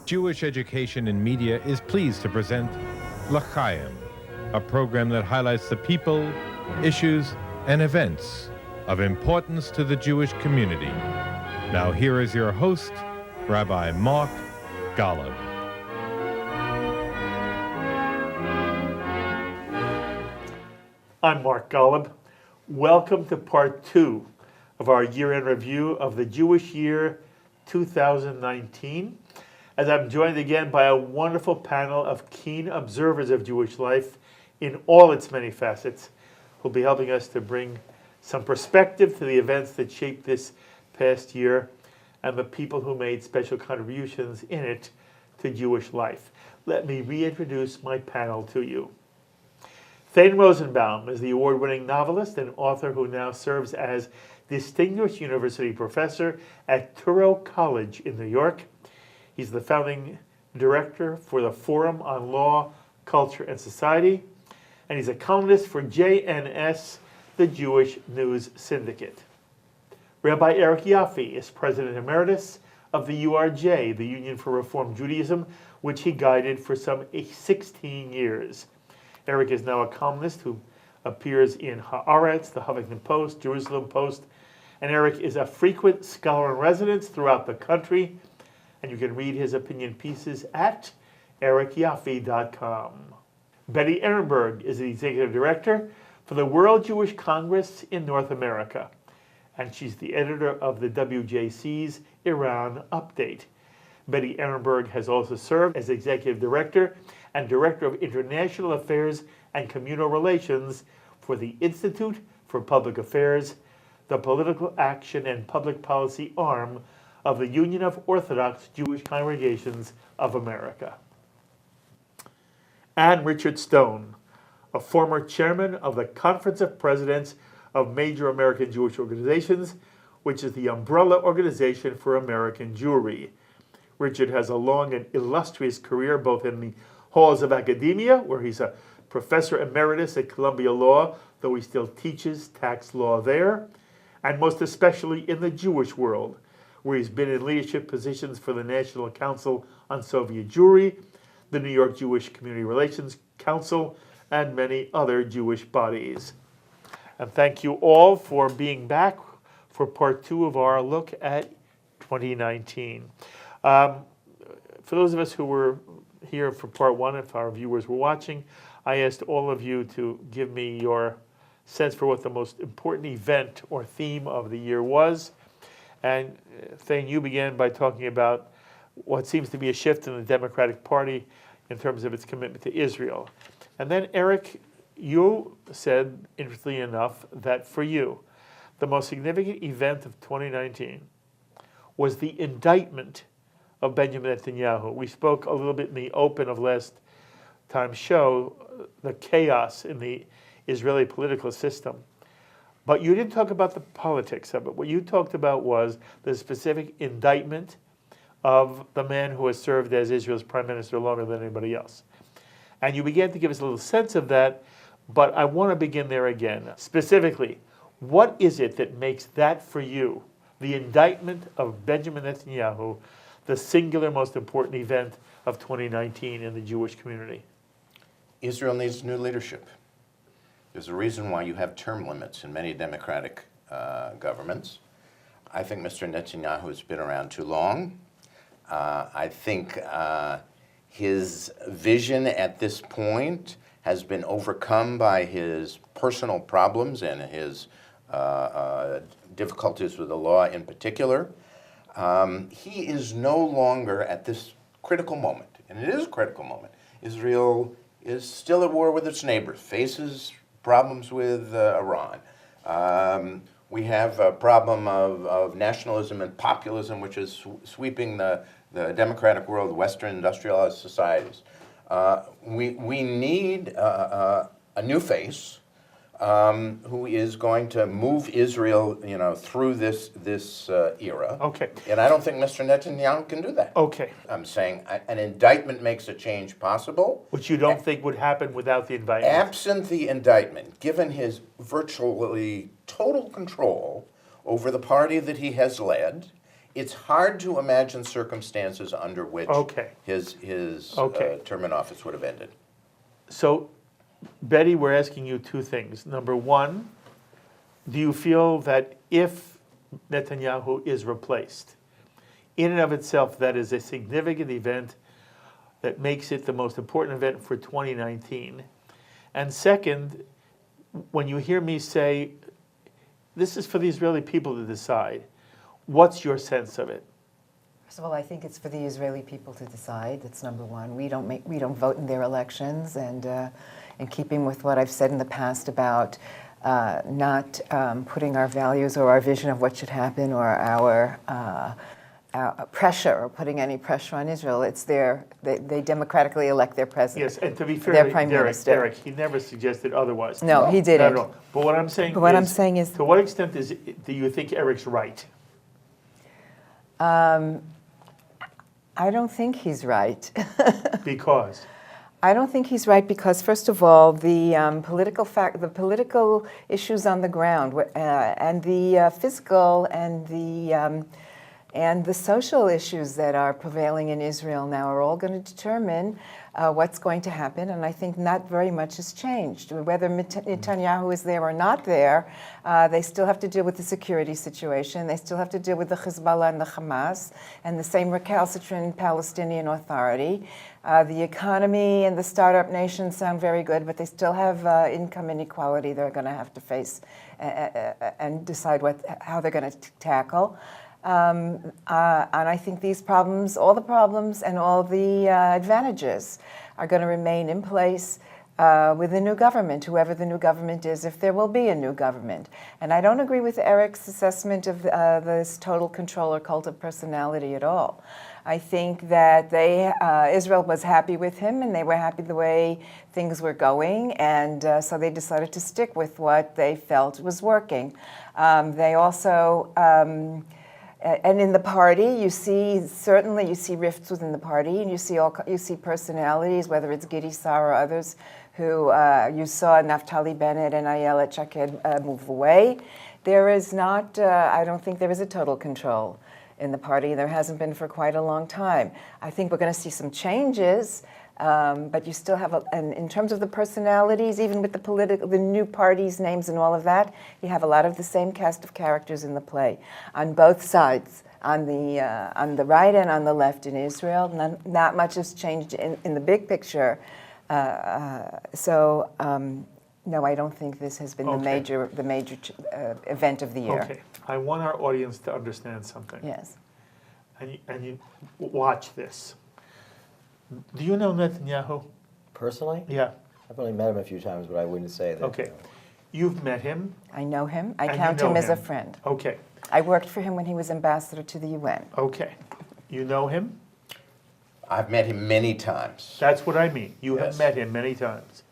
Jewish Education in Media is pleased to present L'Chaim, a program that highlights the people, issues, and events of importance to the Jewish community. Now here is your host, Rabbi Mark Golub. I'm Mark Golub. Welcome to part 2 of our year-end review of the Jewish year 2019. As I'm joined again by a wonderful panel of keen observers of Jewish life in all its many facets, who'll be helping us to bring some perspective to the events that shaped this past year and the people who made special contributions in it to Jewish life. Let me reintroduce my panel to you. Thane Rosenbaum is the award-winning novelist and author who now serves as Distinguished University Professor at Touro College in New York. He's the founding director for the Forum on Law, Culture, and Society, and he's a columnist for JNS, the Jewish News Syndicate. Rabbi Eric Yoffie is president emeritus of the URJ, the Union for Reform Judaism, which he guided for some 16 years. Eric is now a columnist who appears in Haaretz, the Huffington Post, Jerusalem Post, and Eric is a frequent scholar in residence throughout the country, and you can read his opinion pieces at ericyoffie.com. Betty Ehrenberg is the executive director for the World Jewish Congress in North America, and she's the editor of the WJC's Iran Update. Betty Ehrenberg has also served as executive director and director of international affairs and communal relations for the Institute for Public Affairs, the political action and public policy arm of the Union of Orthodox Jewish Congregations of America. And Richard Stone, a former chairman of the Conference of Presidents of Major American Jewish Organizations, which is the umbrella organization for American Jewry. Richard has a long and illustrious career both in the halls of academia, where he's a professor emeritus at Columbia Law, though he still teaches tax law there, and most especially in the Jewish world, where he's been in leadership positions for the National Council on Soviet Jewry, the New York Jewish Community Relations Council, and many other Jewish bodies. And thank you all for being back for part 2 of our look at 2019. For those of us who were here for part 1, if our viewers were watching, I asked all of you to give me your sense for what the most important event or theme of the year was. And Thane, you began by talking about what seems to be a shift in the Democratic Party in terms of its commitment to Israel. And then Eric, you said, interestingly enough, that for you, the most significant event of 2019 was the indictment of Benjamin Netanyahu. We spoke a little bit in the open of last time's show, the chaos in the Israeli political system. But you didn't talk about the politics of it. What you talked about was the specific indictment of the man who has served as Israel's prime minister longer than anybody else. And you began to give us a little sense of that, but I want to begin there again. Specifically, what is it that makes that for you, the indictment of Benjamin Netanyahu, the singular most important event of 2019 in the Jewish community? Israel needs new leadership. There's a reason why you have term limits in many democratic governments. I think Mr. Netanyahu has been around too long. I think his vision at this point has been overcome by his personal problems and his difficulties with the law in particular. He is no longer at this critical moment, and it is a critical moment. Israel is still at war with its neighbors, faces problems with Iran. We have a problem of nationalism and populism, which is sweeping the democratic world, Western industrialized societies. We need a new face who is going to move Israel, through this era. Okay. And I don't think Mr. Netanyahu can do that. Okay. I'm saying an indictment makes a change possible. Which you don't think would happen without the indictment? Absent the indictment, given his virtually total control over the party that he has led, it's hard to imagine circumstances under which his term in office would have ended. So, Betty, we're asking you two things. Number one, do you feel that if Netanyahu is replaced, in and of itself, that is a significant event that makes it the most important event for 2019? And second, when you hear me say, this is for the Israeli people to decide, what's your sense of it? First of all, I think it's for the Israeli people to decide. That's number one. We don't vote in their elections, and in keeping with what I've said in the past about not putting our values or our vision of what should happen or our pressure or putting any pressure on Israel. It's they democratically elect their president. Yes, and to be fair, their prime minister. Derek, he never suggested otherwise. No, he didn't. Not at all. But what I'm saying is, to what extent do you think Eric's right? I don't think he's right. Because? I don't think he's right because, first of all, the political issues on the ground and the physical and the social issues that are prevailing in Israel now are all going to determine what's going to happen, and I think not very much has changed. Whether Netanyahu is there or not there, they still have to deal with the security situation. They still have to deal with the Hezbollah and the Hamas and the same recalcitrant Palestinian Authority. The economy and the startup nations sound very good, but they still have income inequality they're going to have to face and decide how they're going to tackle. And I think these problems, all the problems and all the advantages are going to remain in place with the new government, whoever the new government is, if there will be a new government. And I don't agree with Eric's assessment of this total control or cult of personality at all. I think that Israel was happy with him, and they were happy the way things were going, and so they decided to stick with what they felt was working. They also... and in the party, you see rifts within the party, and you see personalities, whether it's Gidi Sar or others, who you saw Naftali Bennett and Ayelet Shaked move away. There is not, I don't think there is a total control in the party. There hasn't been for quite a long time. I think we're going to see some changes, but you still have, and in terms of the personalities, even with the new parties' names and all of that, you have a lot of the same cast of characters in the play on both sides, on the right and on the left in Israel. Not much has changed in the big picture. No, I don't think this has been the major event of the year. Okay, I want our audience to understand something. Yes. And you watch this. Do you know Netanyahu? Personally? Yeah. I've only met him a few times, but I wouldn't say that. Okay. You've met him? I know him. I count him as a friend. Okay. I worked for him when he was ambassador to the UN. Okay. You know him? I've met him many times. That's what I mean. You have met him many times.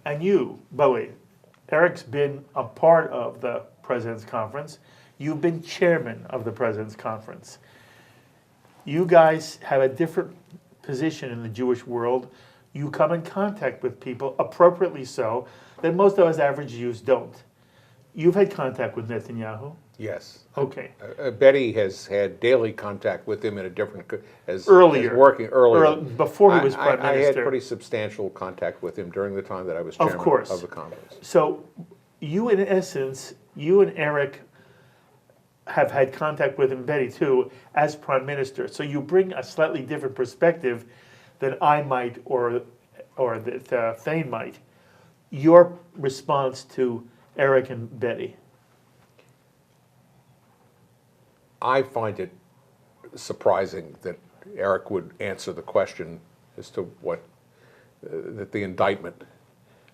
And you, by the way, Eric's been a part of the President's Conference. You've been chairman of the President's Conference. You guys have a different position in the Jewish world. You come in contact with people, appropriately so, that most of us average Jews don't. You've had contact with Netanyahu? Yes. Okay. Betty has had daily contact with him in a different, Earlier. as working earlier. Before he was Prime I Minister. had pretty substantial contact with him during the time that I was chairman of the conference. So you, in essence, you and Eric have had contact with him, Betty too, as Prime Minister. So you bring a slightly different perspective than I might or that Thane might. Your response to Eric and Betty? I find it surprising that Eric would answer the question as to that the indictment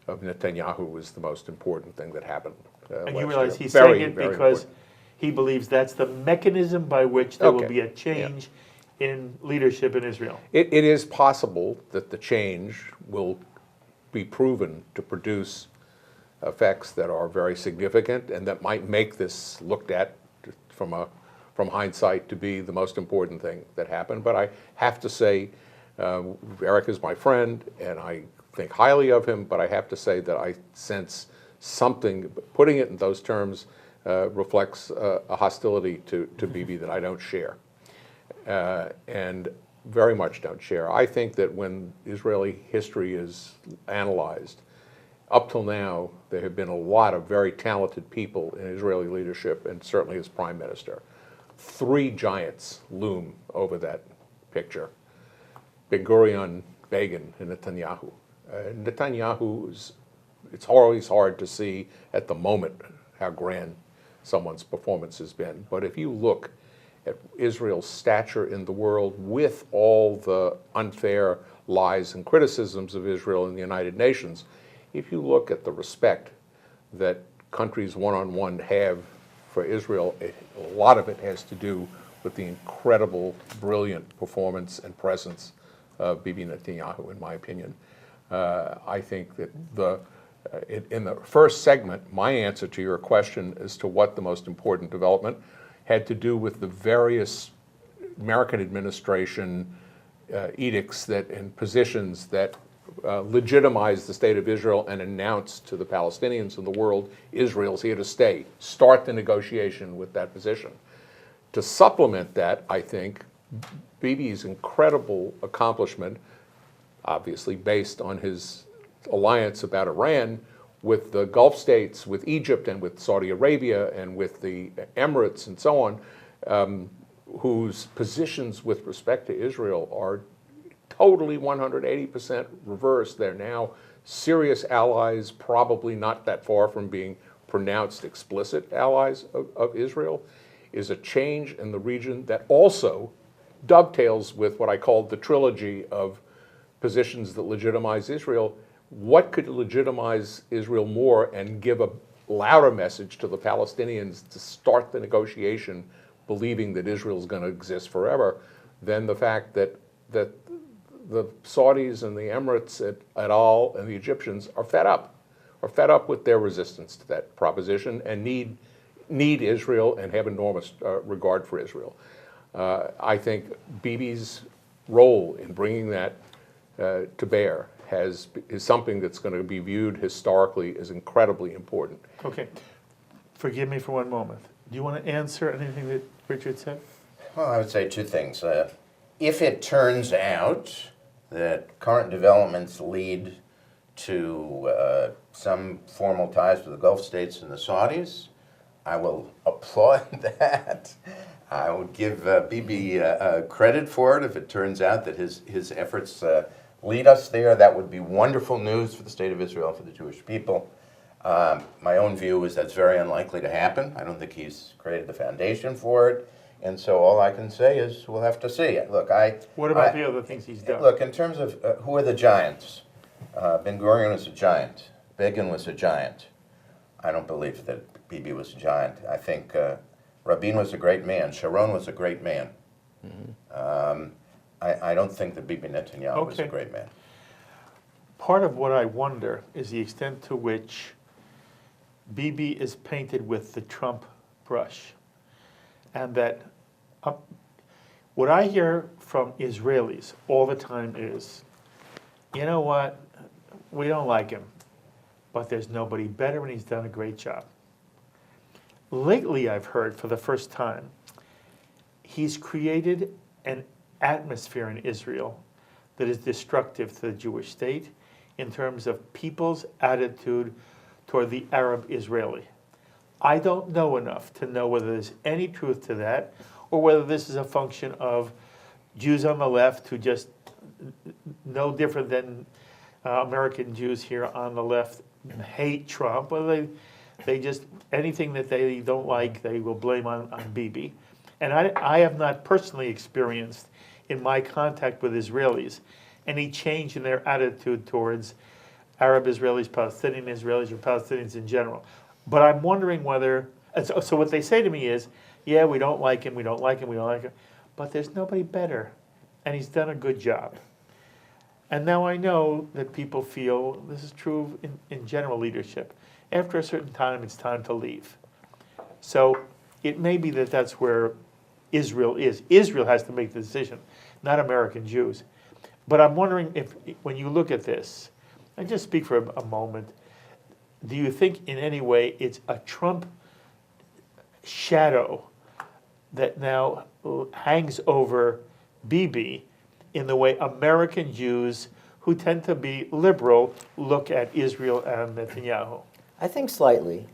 of Netanyahu was the most important thing that happened. And you realize he's saying it because he believes that's the mechanism by which there will be a change in leadership in Israel. It is possible that the change will be proven to produce effects that are very significant and that might make this looked at from hindsight to be the most important thing that happened. But I have to say, Eric is my friend and I think highly of him, but I have to say that I sense something, putting it in those terms, reflects a hostility to Bibi that I don't share, and very much don't share. I think that when Israeli history is analyzed, up till now, there have been a lot of very talented people in Israeli leadership, and certainly as prime minister. 3 giants loom over that picture: Ben-Gurion, Begin, and Netanyahu. It's always hard to see at the moment how grand someone's performance has been. But if you look at Israel's stature in the world with all the unfair lies and criticisms of Israel in the United Nations, if you look at the respect that countries one-on-one have for Israel, a lot of it has to do with the incredible, brilliant performance and presence of Bibi Netanyahu, in my opinion. I think that in the first segment, my answer to your question as to what the most important development had to do with the various American administration edicts and positions that legitimize the state of Israel and announce to the Palestinians and the world, Israel's here to stay. Start the negotiation with that position. To supplement that, I think, Bibi's incredible accomplishment, obviously based on his alliance about Iran, with the Gulf states, with Egypt and with Saudi Arabia and with the Emirates and so on, whose positions with respect to Israel are totally 180% reversed. They're now serious allies, probably not that far from being pronounced explicit allies of Israel, is a change in the region that also dovetails with what I called the trilogy of positions that legitimize Israel. What could legitimize Israel more and give a louder message to the Palestinians to start the negotiation, believing that Israel is going to exist forever, than the fact that the Saudis and the Emirates et al. And the Egyptians are fed up with their resistance to that proposition and need Israel and have enormous regard for Israel. I think Bibi's role in bringing that to bear is something that's going to be viewed historically as incredibly important. Okay. Forgive me for one moment. Do you want to answer anything that Richard said? Well, I would say 2 things. If it turns out that current developments lead to some formal ties to the Gulf states and the Saudis, I will applaud that. I would give Bibi credit for it if it turns out that his efforts lead us there. That would be wonderful news for the state of Israel, for the Jewish people. My own view is that's very unlikely to happen. I don't think he's created the foundation for it. And so all I can say is we'll have to see. Look, What about the other things he's done? Look, in terms of who are the giants, Ben-Gurion was a giant. Begin was a giant. I don't believe that Bibi was a giant. I think Rabin was a great man. Sharon was a great man. Mm-hmm. I don't think that Bibi Netanyahu was a great man. Part of what I wonder is the extent to which Bibi is painted with the Trump brush. And that what I hear from Israelis all the time is, you know what, we don't like him, but there's nobody better and he's done a great job. Lately, I've heard for the first time, he's created an atmosphere in Israel that is destructive to the Jewish state in terms of people's attitude toward the Arab Israeli. I don't know enough to know whether there's any truth to that or whether this is a function of Jews on the left who just no different than American Jews here on the left hate Trump, whether they just, anything that they don't like, they will blame on Bibi. And I have not personally experienced in my contact with Israelis any change in their attitude towards Arab Israelis, Palestinian Israelis, or Palestinians in general. But I'm wondering whether, so what they say to me is, yeah, we don't like him, we don't like him, we don't like him, but there's nobody better, and he's done a good job. And now I know that people feel, this is true in general leadership, after a certain time, it's time to leave. So it may be that that's where Israel is. Israel has to make the decision, not American Jews. But I'm wondering if, when you look at this, and just speak for a moment, do you think in any way it's a Trump shadow that now hangs over Bibi in the way American Jews who tend to be liberal look at Israel and Netanyahu? I think slightly,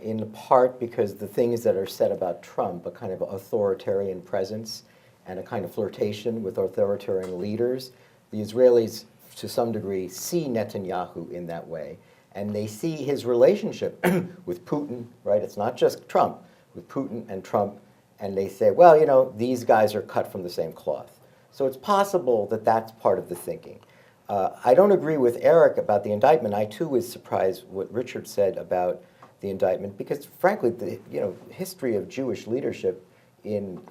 in part because the things that are said about Trump, a kind of authoritarian presence and a kind of flirtation with authoritarian leaders, the Israelis, to some degree, see Netanyahu in that way. And they see his relationship with Putin, right? It's not just Trump, with Putin and Trump. And they say, well, you know, these guys are cut from the same cloth. So it's possible that that's part of the thinking. I don't agree with Eric about the indictment. I too was surprised what Richard said about the indictment, because frankly, the history of Jewish leadership in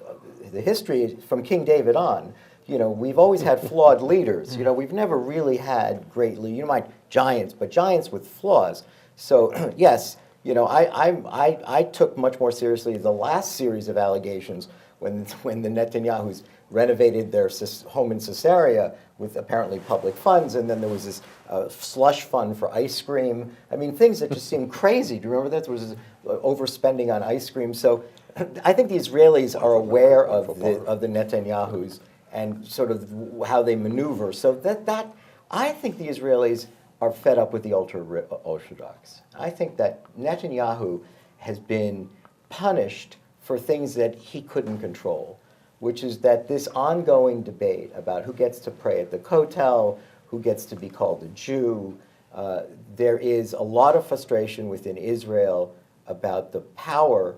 the history from King David on, we've always had flawed leaders. We've never really had great leaders. You don't mind giants, but giants with flaws. So yes, I took much more seriously the last series of allegations when the Netanyahus renovated their home in Caesarea with apparently public funds, and then there was this slush fund for ice cream. I mean, things that just seemed crazy. Do you remember that? There was overspending on ice cream. So I think the Israelis are aware of the Netanyahus and sort of how they maneuver. So that I think the Israelis are fed up with the ultra-Orthodox. I think that Netanyahu has been punished for things that he couldn't control, which is that this ongoing debate about who gets to pray at the Kotel, who gets to be called a Jew, there is a lot of frustration within Israel about the power,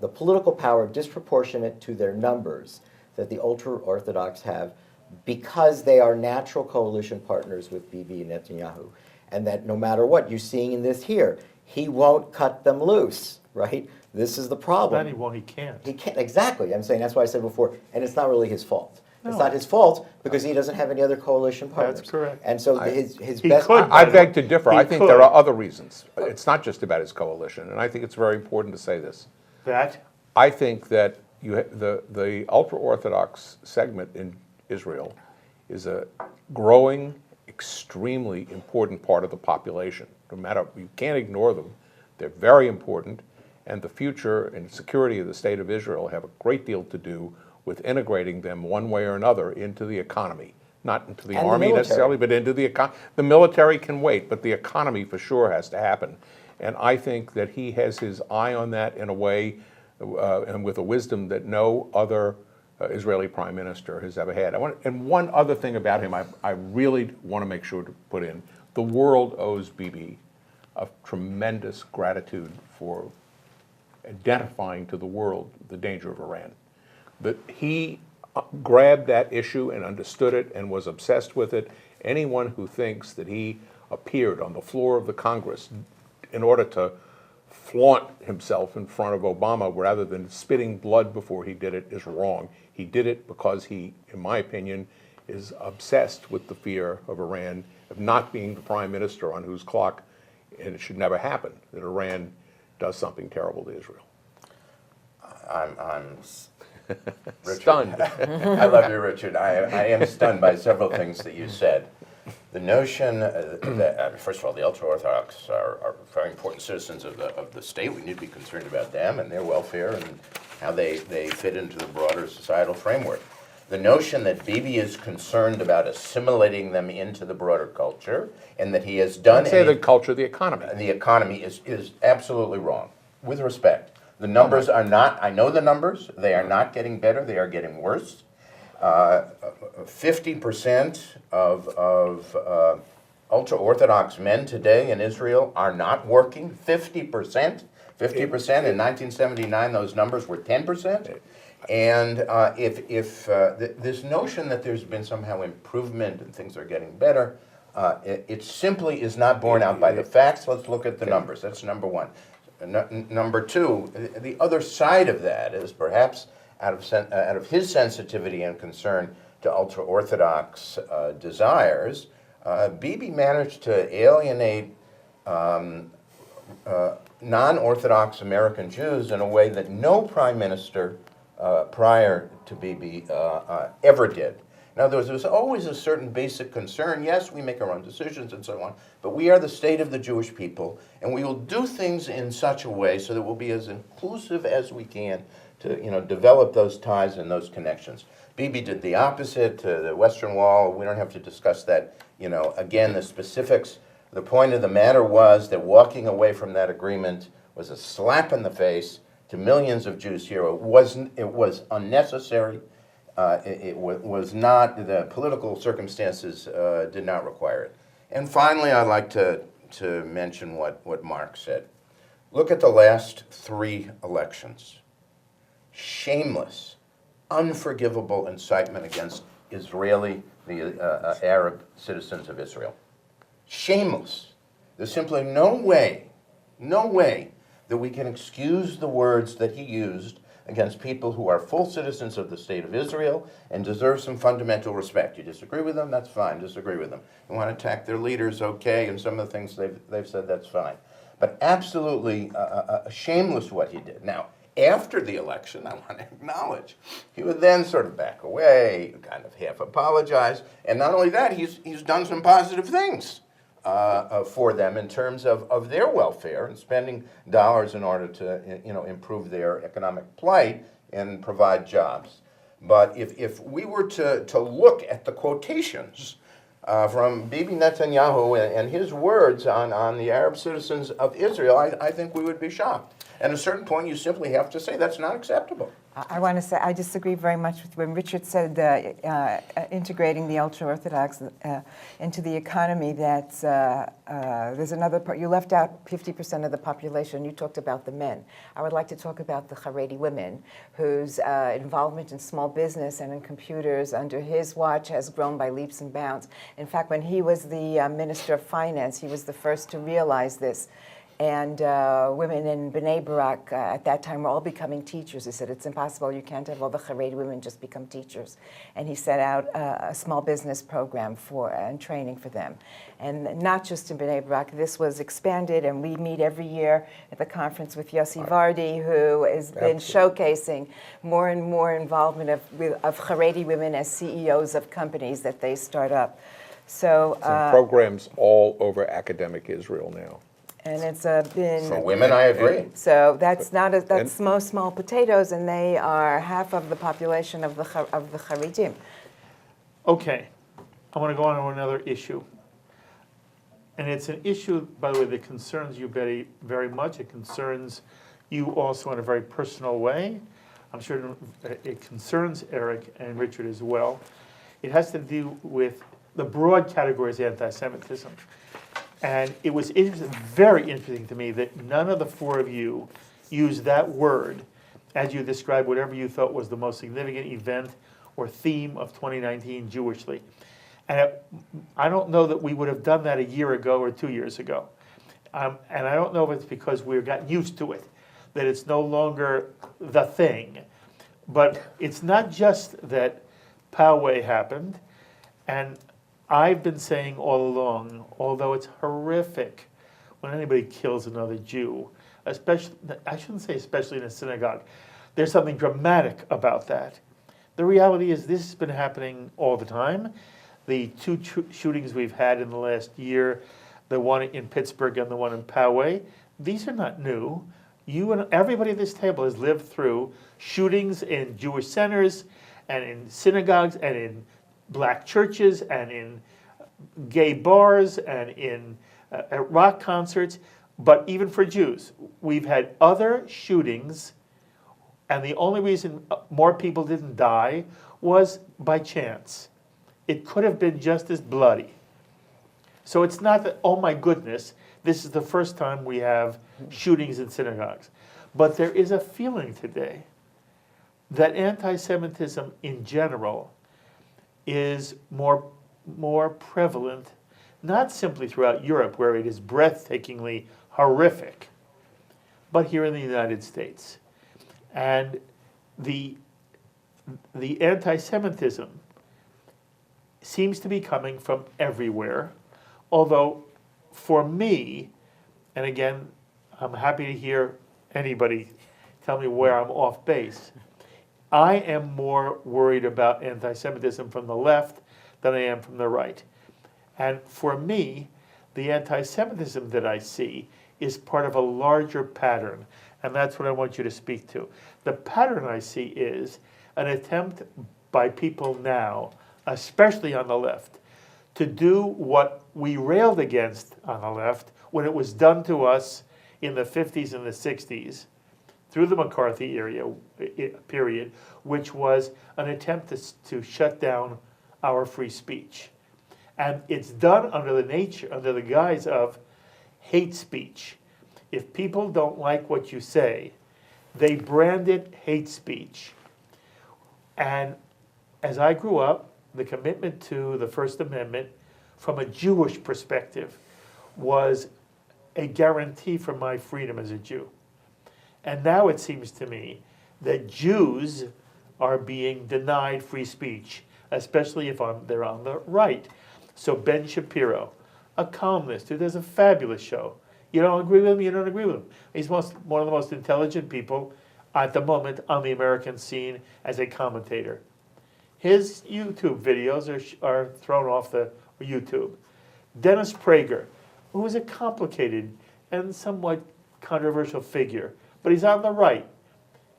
the political power disproportionate to their numbers that the ultra-Orthodox have, because they are natural coalition partners with Bibi Netanyahu. And that no matter what, you're seeing in this here, he won't cut them loose, right? This is the problem. Not he won't, he can't. He can't, exactly. I'm saying that's why I said before, and it's not really his fault. No. It's not his fault because he doesn't have any other coalition partners. That's correct. And so his he best... could, I beg to differ. He I think could. there are other reasons. It's not just about his coalition, and I think it's very important to say this. That? I think that the ultra-Orthodox segment in Israel is a growing, extremely important part of the population. No matter, you can't ignore them. They're very important, and the future and security of the state of Israel have a great deal to do with integrating them one way or another into the economy. Not into the And the army military. necessarily, but into the economy. The military can wait, but the economy for sure has to happen. And I think that he has his eye on that in a way and with a wisdom that no other Israeli prime minister has ever had. And one other thing about him I really want to make sure to put in. The world owes Bibi a tremendous gratitude for identifying to the world the danger of Iran. That he grabbed that issue and understood it and was obsessed with it. Anyone who thinks that he appeared on the floor of the Congress in order to flaunt himself in front of Obama rather than spitting blood before he did it is wrong. He did it because he, in my opinion, is obsessed with the fear of Iran, of not being the prime minister on whose clock, and it should never happen, that Iran does something terrible to Israel. I'm Richard. Stunned. I love you, Richard. I am stunned by several things that you said. The notion that, first of all, the ultra-Orthodox are very important citizens of the state. We need to be concerned about them and their welfare and how they fit into the broader societal framework. The notion that Bibi is concerned about assimilating them into the broader culture and that he has done... Say the culture, the economy. The economy is absolutely wrong, with respect. The numbers are not, I know the numbers, they are not getting better, they are getting worse. 50% of ultra-Orthodox men today in Israel are not working. 50%. 50%. In 1979, those numbers were 10%. And this notion that there's been somehow improvement and things are getting better, it simply is not borne out by the facts. Let's look at the numbers. That's number one. Number two, the other side of that is perhaps out of his sensitivity and concern to ultra-Orthodox desires, Bibi managed to alienate non-Orthodox American Jews in a way that no prime minister prior to Bibi ever did. Now, there's always a certain basic concern. Yes, we make our own decisions and so on, but we are the state of the Jewish people, and we will do things in such a way so that we'll be as inclusive as we can to, develop those ties and those connections. Bibi did the opposite to the Western Wall. We don't have to discuss that, again, the specifics. The point of the matter was that walking away from that agreement was a slap in the face to millions of Jews here. It was unnecessary. It was not, the political circumstances did not require it. And finally, I'd like to mention what Mark said. Look at the last 3 elections. Shameless, unforgivable incitement against the Arab citizens of Israel. Shameless. There's simply no way that we can excuse the words that he used against people who are full citizens of the state of Israel and deserve some fundamental respect. You disagree with them, that's fine, disagree with them. You want to attack their leaders, okay, and some of the things they've said, that's fine. But absolutely shameless what he did. Now, after the election, I want to acknowledge, he would then sort of back away, kind of half apologize, and not only that, he's done some positive things for them in terms of their welfare and spending dollars in order to improve their economic plight and provide jobs. But if we were to look at the quotations from Bibi Netanyahu and his words on the Arab citizens of Israel, I think we would be shocked. At a certain point, you simply have to say that's not acceptable. I want to say I disagree very much with when Richard said integrating the ultra-Orthodox into the economy. That's there's another part. You left out 50% of the population. You talked about the men. I would like to talk about the Haredi women, whose involvement in small business and in computers under his watch has grown by leaps and bounds. In fact, when he was the Minister of Finance, he was the first to realize this. And women in Bnei Barak at that time were all becoming teachers. He said, it's impossible. You can't have all the Haredi women just become teachers. And he set out a small business program and training for them. And not just in Bnei Barak. This was expanded, and we meet every year at the conference with Yossi Vardi, who has been showcasing more and more involvement of Haredi women as CEOs of companies that they start up. So programs all over academic Israel now. And it's been For women, I agree. So that's small potatoes, and they are half of the population of the Haredim. Okay, I want to go on to another issue. And it's an issue, by the way, that concerns you very, very much. It concerns you also in a very personal way. I'm sure it concerns Eric and Richard as well. It has to do with the broad categories of anti-Semitism. And it was very interesting to me that none of the 4 of you used that word as you described whatever you thought was the most significant event or theme of 2019 Jewishly. And I don't know that we would have done that a year ago or 2 years ago. And I don't know if it's because we've gotten used to it, that it's no longer the thing. But it's not just that Poway happened, and I've been saying all along, although it's horrific when anybody kills another Jew, especially, I shouldn't say especially in a synagogue, there's something dramatic about that. The reality is this has been happening all the time. The 2 shootings we've had in the last year, the one in Pittsburgh and the one in Poway, these are not new. You and everybody at this table has lived through shootings in Jewish centers and in synagogues and in black churches and in gay bars and in at rock concerts, but even for Jews. We've had other shootings, and the only reason more people didn't die was by chance. It could have been just as bloody. So it's not that, oh my goodness, this is the first time we have shootings in synagogues. But there is a feeling today that anti-Semitism in general is more prevalent, not simply throughout Europe, where it is breathtakingly horrific, but here in the United States. And the anti-Semitism seems to be coming from everywhere, although for me, and again, I'm happy to hear anybody tell me where I'm off base, I am more worried about anti-Semitism from the left than I am from the right. And for me, the anti-Semitism that I see is part of a larger pattern, and that's what I want you to speak to. The pattern I see is an attempt by people now, especially on the left, to do what we railed against on the left when it was done to us in the 50s and the 60s, through the McCarthy period, which was an attempt to shut down our free speech. And it's done under the guise of hate speech. If people don't like what you say, they brand it hate speech. And as I grew up, the commitment to the First Amendment from a Jewish perspective was a guarantee for my freedom as a Jew. And now it seems to me that Jews are being denied free speech, especially if they're on the right. So Ben Shapiro, a columnist who does a fabulous show. You don't agree with him, you don't agree with him. He's one of the most intelligent people at the moment on the American scene as a commentator. His YouTube videos are thrown off the YouTube. Dennis Prager, who is a complicated and somewhat controversial figure, but he's on the right.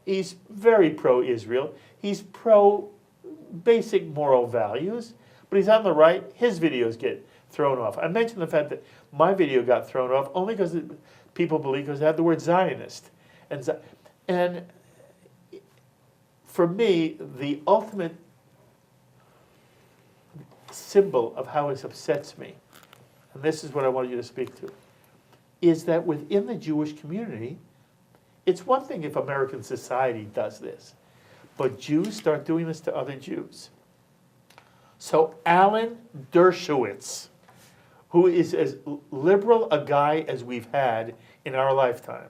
He's very pro-Israel. He's pro-basic moral values, but he's on the right. His videos get thrown off. I mentioned the fact that my video got thrown off only because people believe because it had the word Zionist. And for me, the ultimate symbol of how it upsets me, and this is what I want you to speak to, is that within the Jewish community, it's one thing if American society does this, but Jews start doing this to other Jews. So Alan Dershowitz, who is as liberal a guy as we've had in our lifetime,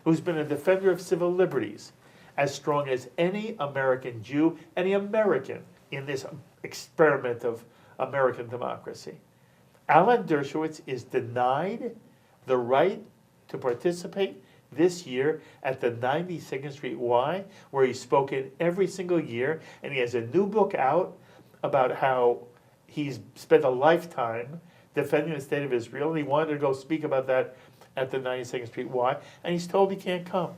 who's been a defender of civil liberties, as strong as any American Jew, any American in this experiment of American democracy. Alan Dershowitz is denied the right to participate this year at the 92nd Street Y, where he's spoken every single year, and he has a new book out about how he's spent a lifetime defending the state of Israel, and he wanted to go speak about that at the 92nd Street Y, and he's told he can't come.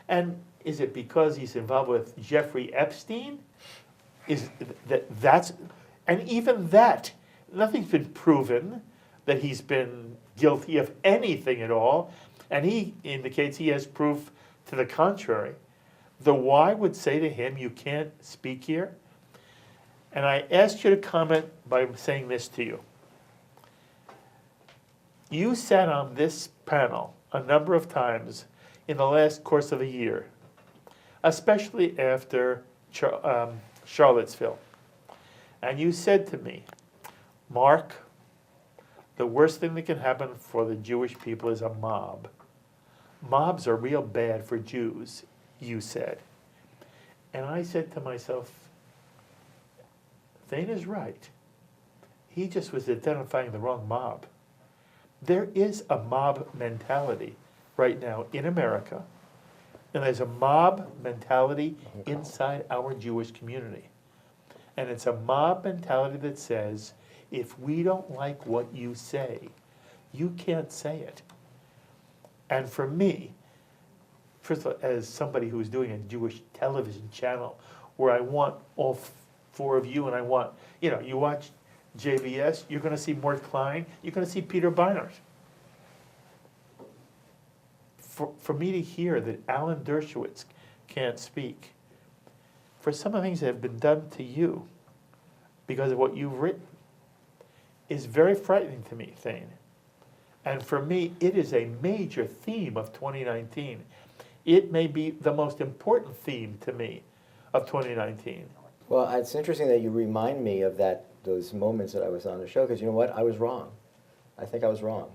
And is it because he's involved with Jeffrey Epstein? And even that, nothing's been proven that he's been guilty of anything at all, and he indicates he has proof to the contrary. The Y would say to him, you can't speak here. And I asked you to comment by saying this to you. You sat on this panel a number of times in the last course of a year, especially after Charlottesville. And you said to me, Mark, the worst thing that can happen for the Jewish people is a mob. Mobs are real bad for Jews, you said. And I said to myself, Thane is right. He just was identifying the wrong mob. There is a mob mentality right now in America, and there's a mob mentality inside our Jewish community. And it's a mob mentality that says, if we don't like what you say, you can't say it. And for me, first of all, as somebody who's doing a Jewish television channel where I want all four of you, and I want, you watch JBS, you're going to see Mort Klein, you're going to see Peter Beinart. For me to hear that Alan Dershowitz can't speak, for some of the things that have been done to you because of what you've written, is very frightening to me, Thane. And for me, it is a major theme of 2019. It may be the most important theme to me of 2019. Well, it's interesting that you remind me of those moments that I was on the show, because you know what? I was wrong. I think I was wrong.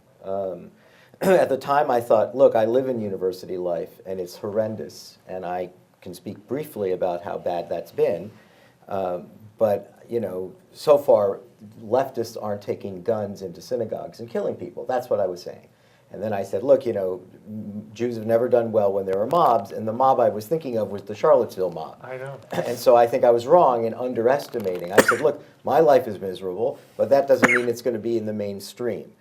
At the time, I thought, look, I live in university life, and it's horrendous, and I can speak briefly about how bad that's been. But, so far, leftists aren't taking guns into synagogues and killing people. That's what I was saying. And then I said, look, Jews have never done well when there are mobs, and the mob I was thinking of was the Charlottesville mob. I know. And so I think I was wrong in underestimating. I said, look, my life is miserable, but that doesn't mean it's going to be in the mainstream.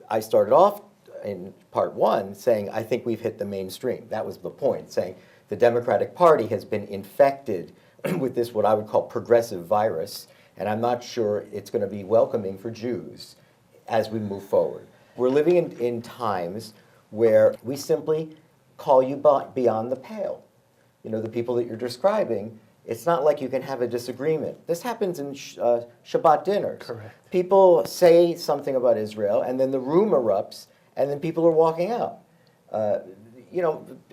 I started off in part one saying, I think we've hit the mainstream. That was the point, saying the Democratic Party has been infected with this, what I would call progressive virus, and I'm not sure it's going to be welcoming for Jews as we move forward. We're living in times where we simply call you beyond the pale. The people that you're describing, it's not like you can have a disagreement. This happens in Shabbat dinners. Correct. People say something about Israel, and then the room erupts, and then people are walking out.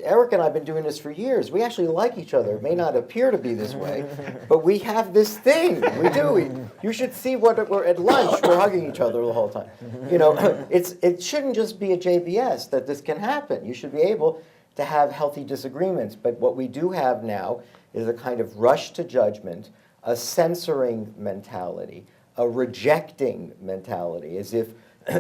Eric and I have been doing this for years. We actually like each other. It may not appear to be this way, but we have this thing. We do. You should see what we're at lunch. We're hugging each other the whole time. It shouldn't just be a JBS that this can happen. You should be able to have healthy disagreements. But what we do have now is a kind of rush to judgment, a censoring mentality, a rejecting mentality, as if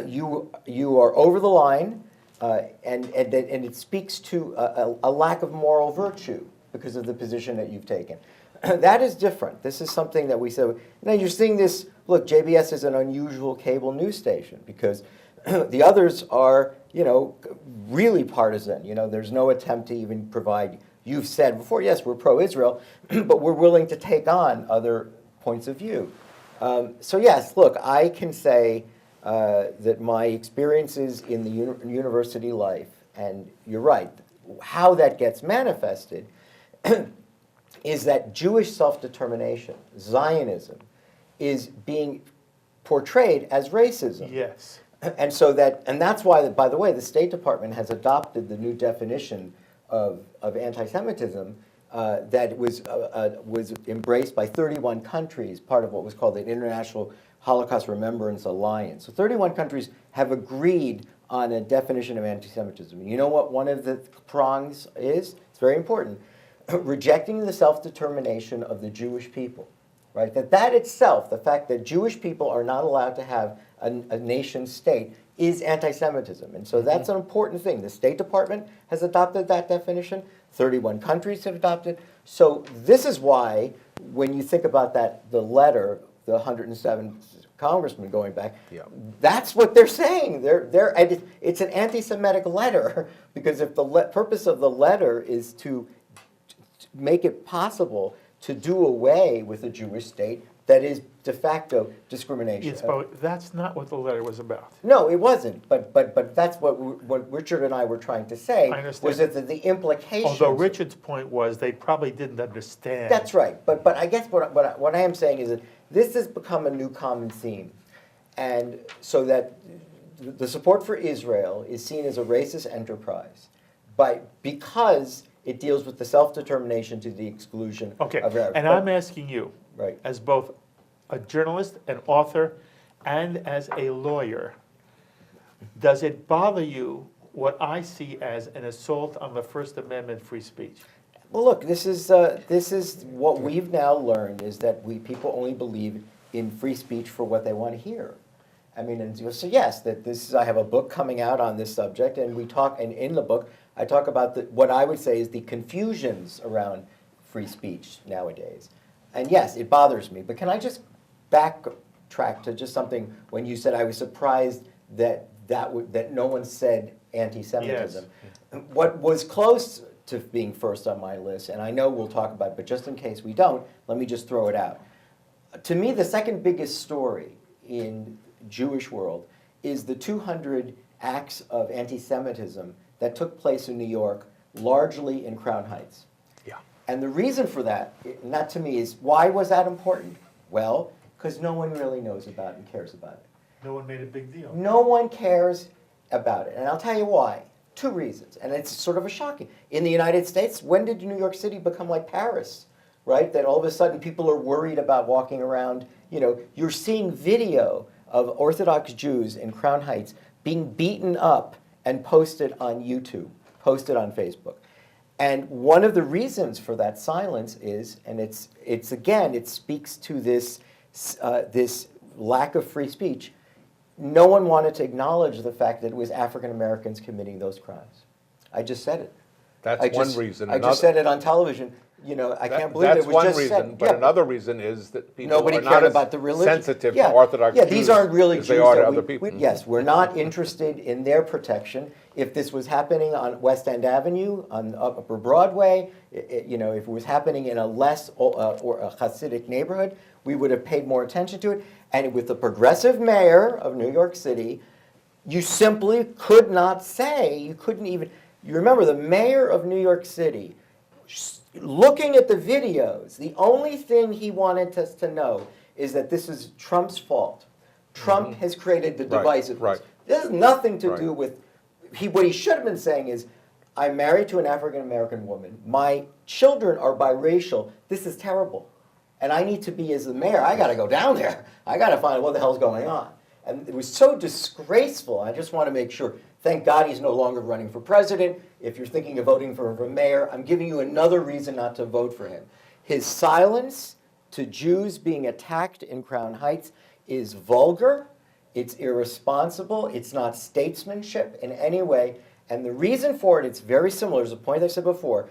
you are over the line. And it speaks to a lack of moral virtue because of the position that you've taken. That is different. This is something that we said. Now you're seeing this. Look, JBS is an unusual cable news station because the others are, really partisan. There's no attempt to even provide. You've said before, yes, we're pro-Israel, but we're willing to take on other points of view. So yes, look, I can say. That my experiences in the university life, and you're right, how that gets manifested is that Jewish self-determination, Zionism, is being portrayed as racism. Yes. And that's why, by the way, the State Department has adopted the new definition of anti-Semitism that was embraced by 31 countries, part of what was called the International Holocaust Remembrance Alliance. So 31 countries have agreed on a definition of anti-Semitism. You know what one of the prongs is? It's very important. Rejecting the self-determination of the Jewish people. Right? That itself, the fact that Jewish people are not allowed to have a nation state, is anti-Semitism. And so that's an important thing. The State Department has adopted that definition. 31 countries have adopted. So this is why, when you think about the letter, the 107 congressmen going back, that's what they're saying. It's an anti-Semitic letter because if the purpose of the letter is to make it possible to do away with a Jewish state, that is de facto discrimination. Yes, but that's not what the letter was about. No, it wasn't. But that's what Richard and I were trying to say. I understand. Was that the implications. Although Richard's point was they probably didn't understand. That's right. But I guess what I am saying is that this has become a new common theme, and so that the support for Israel is seen as a racist enterprise, because it deals with the self-determination to the exclusion Okay, of Arabs. and I'm asking you, Right. as both a journalist, an author, and as a lawyer, does it bother you what I see as an assault on the First Amendment free speech? Well, look, this is what we've now learned is that people only believe in free speech for what they want to hear. I mean, and so yes, I have a book coming out on this subject, and in the book I talk about what I would say is the confusions around free speech nowadays. And yes, it bothers me. But can I just backtrack to just something when you said I was surprised that no one said anti-Semitism. Yes. What was close to being first on my list, and I know we'll talk about it, but just in case we don't, let me just throw it out. To me, the second biggest story in Jewish world is the 200 acts of anti-Semitism that took place in New York, largely in Crown Heights. Yeah. And the reason for that, and that to me is, why was that important? Well, because no one really knows about it and cares about it. No one made a big deal. No one cares about it. And I'll tell you why. 2 reasons. And it's sort of a shocking. In the United States, when did New York City become like Paris? Right? That all of a sudden people are worried about walking around. You're seeing video of Orthodox Jews in Crown Heights being beaten up and posted on YouTube, posted on Facebook. And one of the reasons for that silence is, and it speaks to this lack of free speech. no one wanted to acknowledge the fact that it was African Americans committing those crimes. I just said it. That's one reason. I just said it on television. You know, I can't believe it was That's just one reason, said. but another reason is that people Nobody are cared not about as the religion. sensitive to Orthodox Yeah, Jews these aren't really as Jews they are to that other people. Yes, we're not interested in their protection. If this was happening on West End Avenue, on Upper Broadway, you know, if it was happening in a less or a Hasidic neighborhood, we would have paid more attention to it. And with the progressive mayor of New York City, you simply could not say, you couldn't even, you remember the mayor of New York City, looking at the videos, the only thing he wanted us to know is that this is Trump's fault. Trump has created the divisiveness. Right. This has nothing to Right. do with, what he should have been saying is, I'm married to an African-American woman. My children are biracial. This is terrible. And I need to be, as the mayor, I got to go down there. I got to find out what the hell's going on. And it was so disgraceful. I just want to make sure, thank God he's no longer running for president. If you're thinking of voting for mayor, I'm giving you another reason not to vote for him. His silence to Jews being attacked in Crown Heights is vulgar, it's irresponsible, it's not statesmanship in any way. And the reason for it, it's very similar, as a point I said before.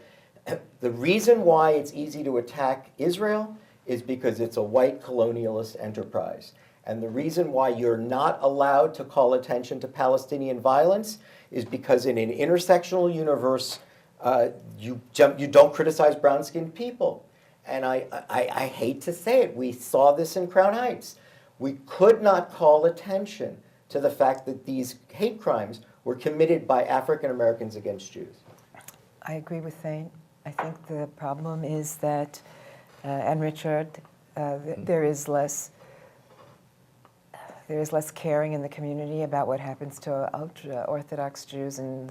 The reason why it's easy to attack Israel is because it's a white colonialist enterprise. And the reason why you're not allowed to call attention to Palestinian violence is because in an intersectional universe, you don't criticize brown-skinned people. And I hate to say it, we saw this in Crown Heights. We could not call attention to the fact that these hate crimes were committed by African Americans against Jews. I agree with Thane. I think the problem is that, and Richard, there is less caring in the community about what happens to ultra-Orthodox Jews. And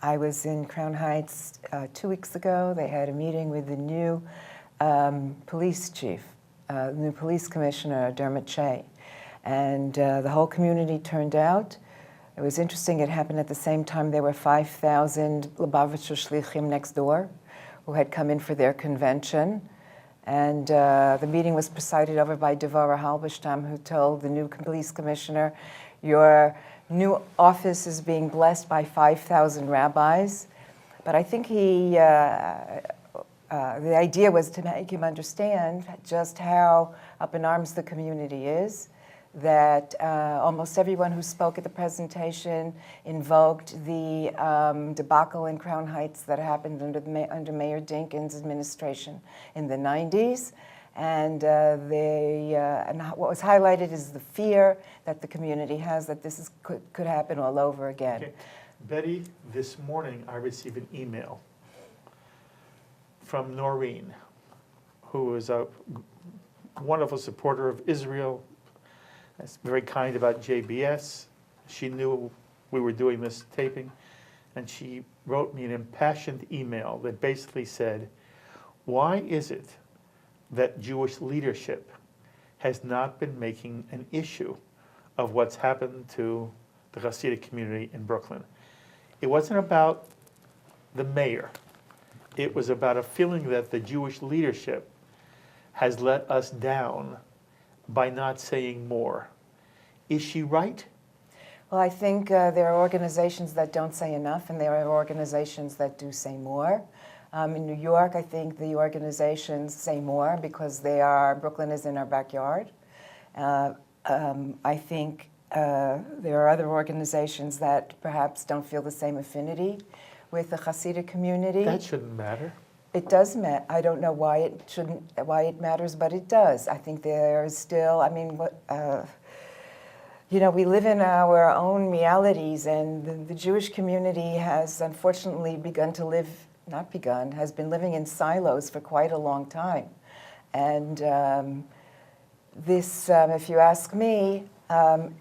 I was in Crown Heights 2 weeks ago. They had a meeting with the new police chief, new police commissioner, Dermot Shea. And the whole community turned out. It was interesting, it happened at the same time there were 5,000 Lubavitcher Shlichim next door who had come in for their convention. And the meeting was presided over by Devorah Halberstam, who told the new police commissioner, your new office is being blessed by 5,000 rabbis. But I think the idea was to make him understand just how up in arms the community is, that almost everyone who spoke at the presentation invoked the debacle in Crown Heights that happened under Mayor Dinkins' administration in the 90s. And what was highlighted is the fear that the community has that this could happen all over again. Okay. Betty, this morning I received an email from Noreen, who is a wonderful supporter of Israel. That's very kind about JBS. She knew we were doing this taping, and she wrote me an impassioned email that basically said, why is it that Jewish leadership has not been making an issue of what's happened to the Hasidic community in Brooklyn? It wasn't about the mayor. It was about a feeling that the Jewish leadership has let us down by not saying more. Is she right? Well, I think there are organizations that don't say enough, and there are organizations that do say more. In New York, I think the organizations say more because Brooklyn is in our backyard. I think there are other organizations that perhaps don't feel the same affinity with the Hasidic community. That shouldn't matter. It does matter. I don't know why it matters, but it does. I think there is still, we live in our own realities, and the Jewish community has unfortunately has been living in silos for quite a long time. And this, if you ask me, some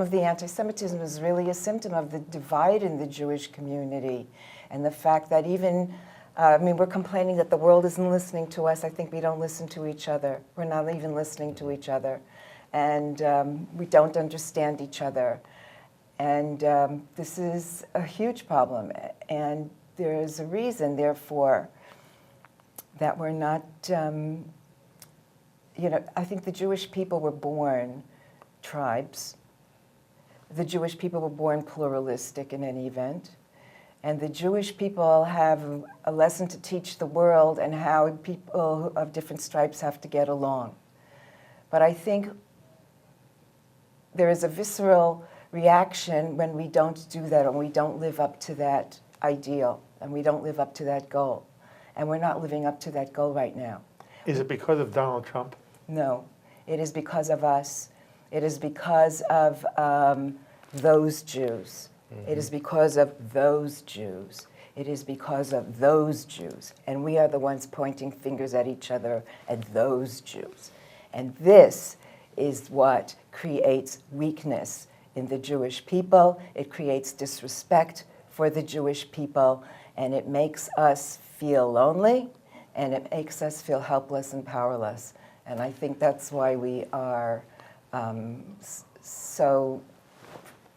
of the anti-Semitism is really a symptom of the divide in the Jewish community, and the fact that even, we're complaining that the world isn't listening to us. I think we don't listen to each other. We're not even listening to each other. And we don't understand each other. And this is a huge problem. And there is a reason, therefore, that we're not I think the Jewish people were born tribes. The Jewish people were born pluralistic in any event. And the Jewish people have a lesson to teach the world and how people of different stripes have to get along. But I think there is a visceral reaction when we don't do that, and we don't live up to that ideal, and we don't live up to that goal. And we're not living up to that goal right now. Is it because of Donald Trump? No, it is because of us. It is because of those Jews. It is because of those Jews. It is because of those Jews. And we are the ones pointing fingers at each other and those Jews. And this is what creates weakness in the Jewish people. It creates disrespect for the Jewish people, and it makes us feel lonely, and it makes us feel helpless and powerless. And I think that's why we are so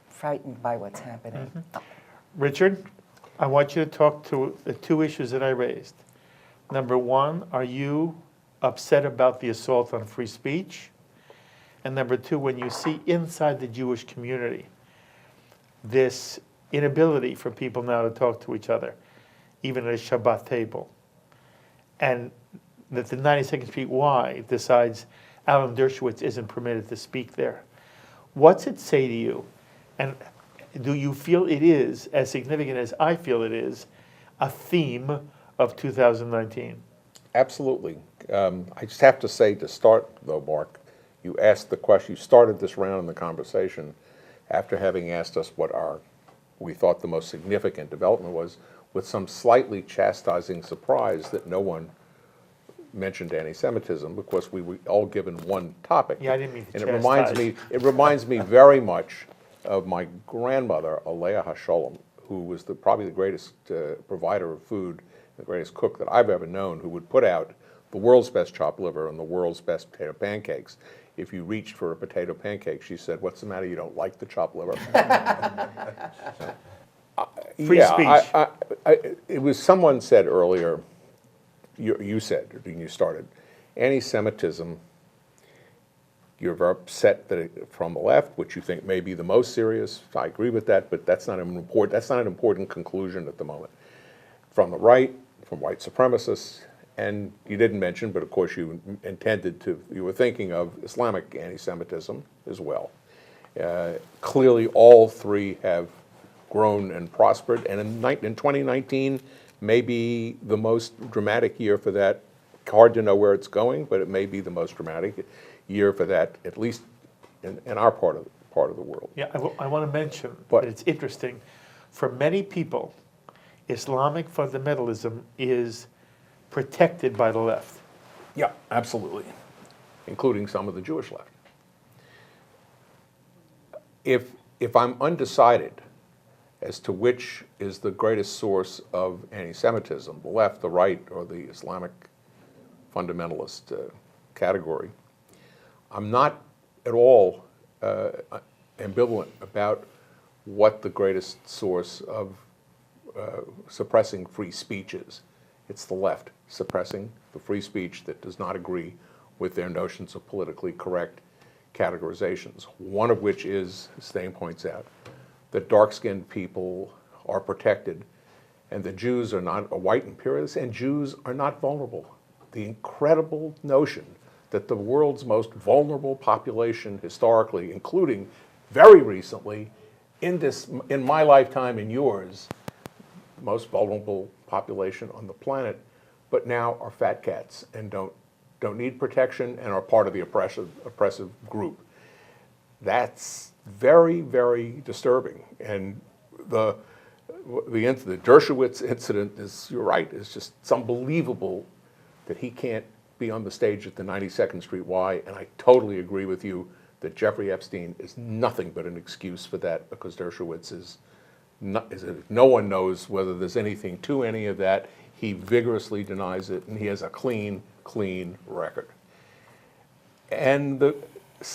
frightened by what's happening. Richard, I want you to talk to the two issues that I raised. Number one, are you upset about the assault on free speech? And number two, when you see inside the Jewish community this inability for people now to talk to each other, even at a Shabbat table, and that the 92nd Street Y decides Alan Dershowitz isn't permitted to speak there. What's it say to you? And do you feel it is, as significant as I feel it is, a theme of 2019? Absolutely. I just have to say to start, though, Mark, you asked the question, you started this round in the conversation after having asked us what we thought the most significant development was, with some slightly chastising surprise that no one mentioned anti-Semitism, because we were all given one topic. Yeah, I didn't mean to And chastise. it reminds me very much of my grandmother, Alea HaSholem, who was probably the greatest provider of food, the greatest cook that I've ever known, who would put out the world's best chopped liver and the world's best potato pancakes. If you reached for a potato pancake, she said, "What's the matter? You don't like the chopped liver?" Free speech. It was someone said earlier, you said, when you started, anti-Semitism, you're very upset that from the left, which you think may be the most serious. I agree with that, but that's not an important conclusion at the moment. From the right, from white supremacists, and you didn't mention, but of course you were thinking of Islamic anti-Semitism as well. Clearly all three have grown and prospered, and in 2019 may be the most dramatic year for that. Hard to know where it's going, but it may be the most dramatic year for that, at least in our part of the world. Yeah, I want to mention But- that it's interesting. For many people, Islamic fundamentalism is protected by the left. Yeah, absolutely, including some of the Jewish left. If I'm undecided as to which is the greatest source of anti-Semitism, the left, the right, or the Islamic fundamentalist category, I'm not at all ambivalent about what the greatest source of suppressing free speech is. It's the left suppressing the free speech that does not agree with their notions of politically correct categorizations, one of which is, as Thane points out, that dark-skinned people are protected and the Jews are not white imperialists, and Jews are not vulnerable. The incredible notion that the world's most vulnerable population historically, including very recently, in my lifetime and yours, most vulnerable population on the planet, but now are fat cats and don't need protection and are part of the oppressive group. That's very, very disturbing. And the Dershowitz incident is, you're right, it's just it's unbelievable that he can't be on the stage at the 92nd Street Y, and I totally agree with you that Jeffrey Epstein is nothing but an excuse for that, because Dershowitz no one knows whether there's anything to any of that. He vigorously denies it, and he has a clean record. And the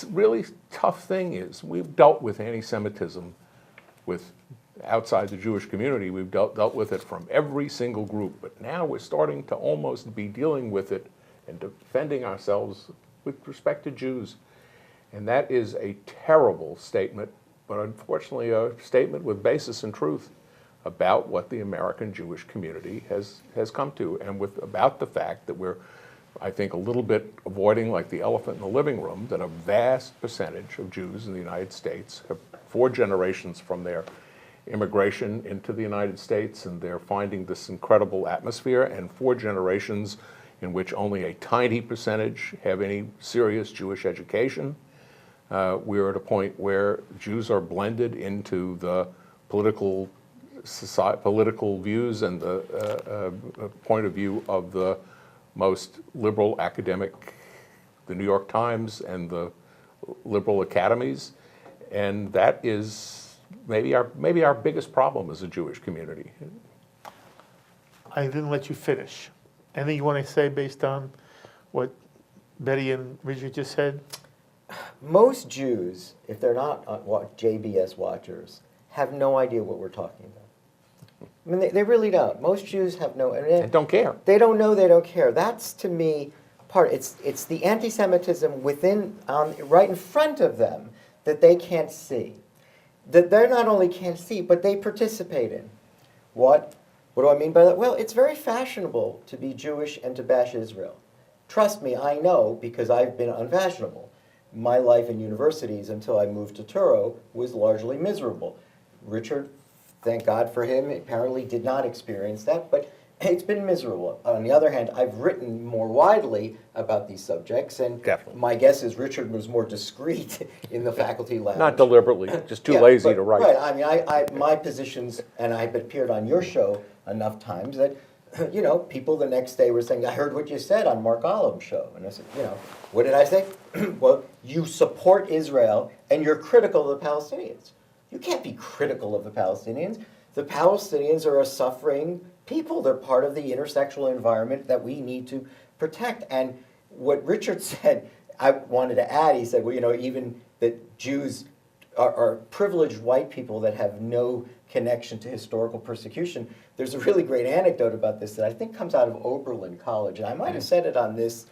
really tough thing is we've dealt with anti-Semitism outside the Jewish community. We've dealt with it from every single group, but now we're starting to almost be dealing with it and defending ourselves with respect to Jews. And that is a terrible statement, but unfortunately a statement with basis in truth about what the American Jewish community has come to, and about the fact that we're, I think, a little bit avoiding, like the elephant in the living room, that a vast percentage of Jews in the United States have 4 generations from their immigration into the United States, and they're finding this incredible atmosphere, and 4 generations in which only a tiny percentage have any serious Jewish education. We're at a point where Jews are blended into the political views and the point of view of the most liberal academic, the New York Times and the liberal academies, and that is maybe our biggest problem as a Jewish community. I didn't let you finish. Anything you want to say based on what Betty and Richard just said? Most Jews, if they're not JBS watchers, have no idea what we're talking about. I mean, they really don't. Most Jews have no... They don't care. They don't know, they don't care. That's, to me, it's the anti-Semitism within, right in front of them that they can't see. That they not only can't see, but they participate in. What do I mean by that? Well, it's very fashionable to be Jewish and to bash Israel. Trust me, I know, because I've been unfashionable. My life in universities until I moved to Truro was largely miserable. Richard, thank God for him, apparently did not experience that, but it's been miserable. On the other hand, I've written more widely about these subjects, and Definitely. my guess is Richard was more discreet in the faculty lounge. Not deliberately, just too Yeah, lazy but- to write. Right, I mean, my positions, and I've appeared on your show enough times that, you know, people the next day were saying, I heard what you said on Mark Golub's show. And I said, you know, what did I say? Well, you support Israel and you're critical of the Palestinians. You can't be critical of the Palestinians. The Palestinians are a suffering people. They're part of the intersexual environment that we need to protect. And what Richard said, I wanted to add, he said, well, you know, even that Jews are privileged white people that have no connection to historical persecution. There's a really great anecdote about this that I think comes out of Oberlin College, and I might have said it on this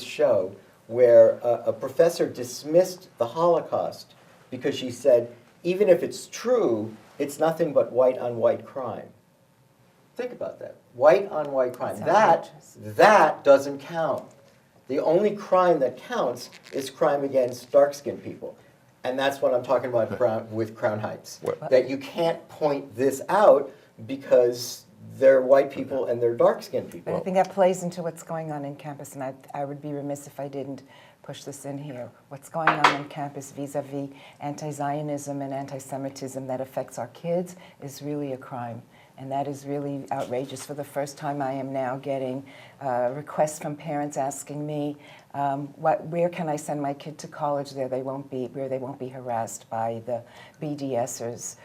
show, where a professor dismissed the Holocaust because she said, even if it's true, it's nothing but white on white crime. Think about that. White on white crime. That doesn't count. The only crime that counts is crime against dark-skinned people. And that's what I'm talking about with Crown Heights. That you can't point this out because they're white people and they're dark-skinned people. But I think that plays into what's going on in campus, and I would be remiss if I didn't push this in here. What's going on in campus vis-a-vis anti-Zionism and anti-Semitism that affects our kids is really a crime. And that is really outrageous. For the first time, I am now getting requests from parents asking me, where can I send my kid to college where they won't be harassed by the BDSers?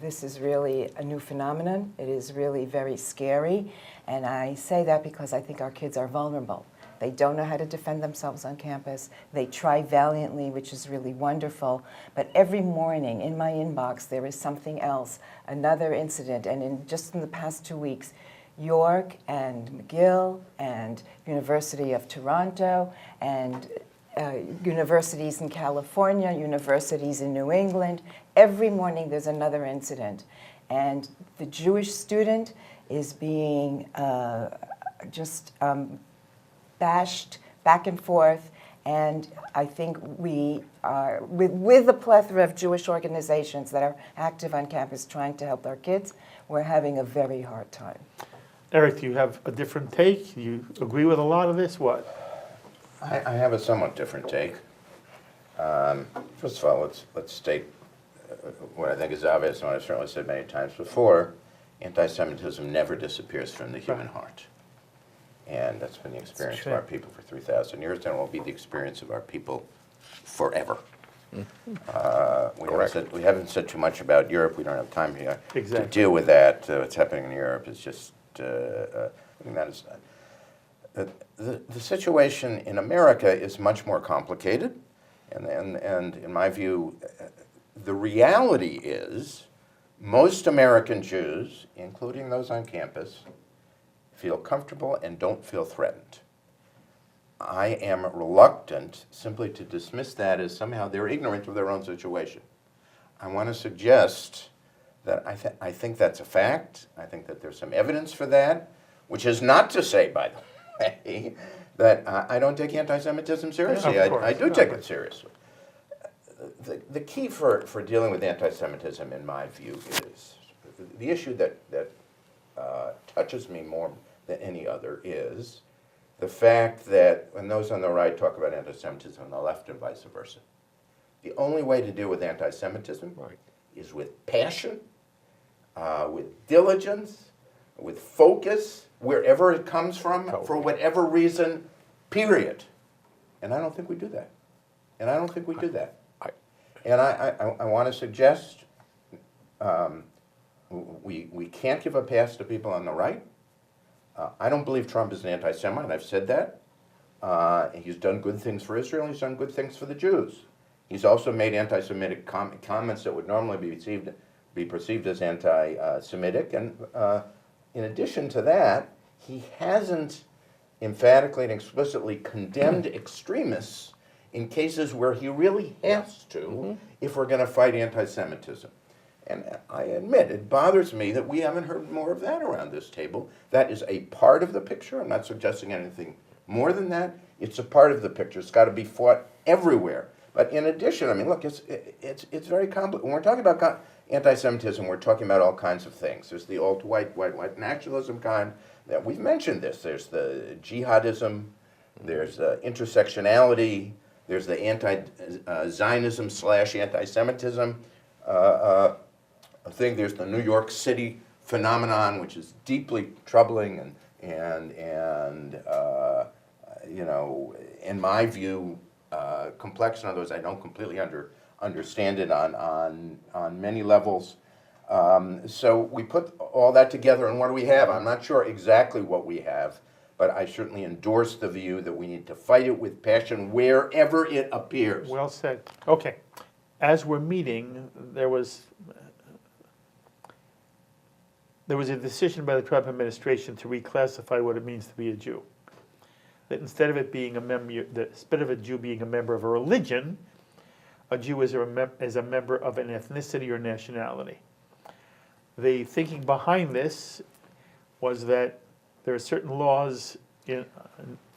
This is really a new phenomenon. It is really very scary. And I say that because I think our kids are vulnerable. They don't know how to defend themselves on campus. They try valiantly, which is really wonderful. But every morning in my inbox, there is something else, another incident. And just in the past 2 weeks, York and McGill and University of Toronto and universities in California, universities in New England, every morning there's another incident. And the Jewish student is being bashed back and forth, and I think we are, with a plethora of Jewish organizations that are active on campus trying to help our kids, we're having a very hard time. Eric, do you have a different take? Do you agree with a lot of this? What? I have a somewhat different take. First of all, let's state what I think is obvious, and what I've certainly said many times before. Anti-Semitism never disappears from the human heart. And that's been the experience of our people for 3,000 years, and it will be the experience of our people forever. We haven't said too much about Europe. We don't have time here to deal with that. What's happening in Europe is just, I mean, that is, the situation in America is much more complicated, and in my view, the reality is most American Jews, including those on campus, feel comfortable and don't feel threatened. I am reluctant simply to dismiss that as somehow they're ignorant of their own situation. I want to suggest that I think that's a fact. I think that there's some evidence for that, which is not to say, by the way, that I don't take anti-Semitism seriously. Yeah, of course. I do take it seriously. The key for dealing with anti-Semitism, in my view, is the issue that touches me more than any other is the fact that when those on the right talk about anti-Semitism on the left and vice versa, the only way to deal with anti-Semitism is with passion, with diligence, with focus, wherever it comes from, for whatever reason, period. And I don't think we do that. And I want to suggest we can't give a pass to people on the right. I don't believe Trump is an anti-Semite. I've said that. He's done good things for Israel. He's done good things for the Jews. He's also made anti-Semitic comments that would normally be perceived as anti-Semitic. And in addition to that, he hasn't emphatically and explicitly condemned extremists in cases where he really has to if we're going to fight anti-Semitism. And I admit, it bothers me that we haven't heard more of that around this table. That is a part of the picture. I'm not suggesting anything more than that. It's a part of the picture. It's got to be fought everywhere. But in addition, I mean, look, it's very complicated. When we're talking about anti-Semitism, we're talking about all kinds of things. There's the white nationalism kind. That we've mentioned this. There's the jihadism. There's intersectionality. There's the anti-Zionism / anti-Semitism thing. There's the New York City phenomenon, which is deeply troubling and you know, in my view, complex. In other words, I don't completely understand it on many levels. So we put all that together, and what do we have? I'm not sure exactly what we have, but I certainly endorse the view that we need to fight it with passion wherever it appears. Well said. Okay. As we're meeting, there was a decision by the Trump administration to reclassify what it means to be a Jew. That instead of it being instead of a Jew being a member of a religion, a Jew is a member of an ethnicity or nationality. The thinking behind this was that there are certain laws in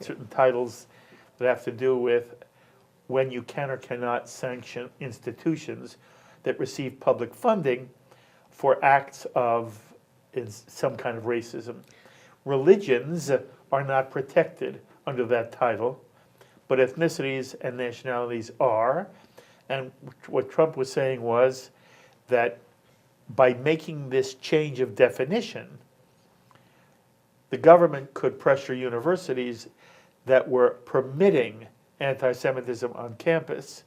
certain titles that have to do with when you can or cannot sanction institutions that receive public funding for acts of some kind of racism. Religions are not protected under that title, but ethnicities and nationalities are. And what Trump was saying was that by making this change of definition, the government could pressure universities that were permitting anti-Semitism on campus.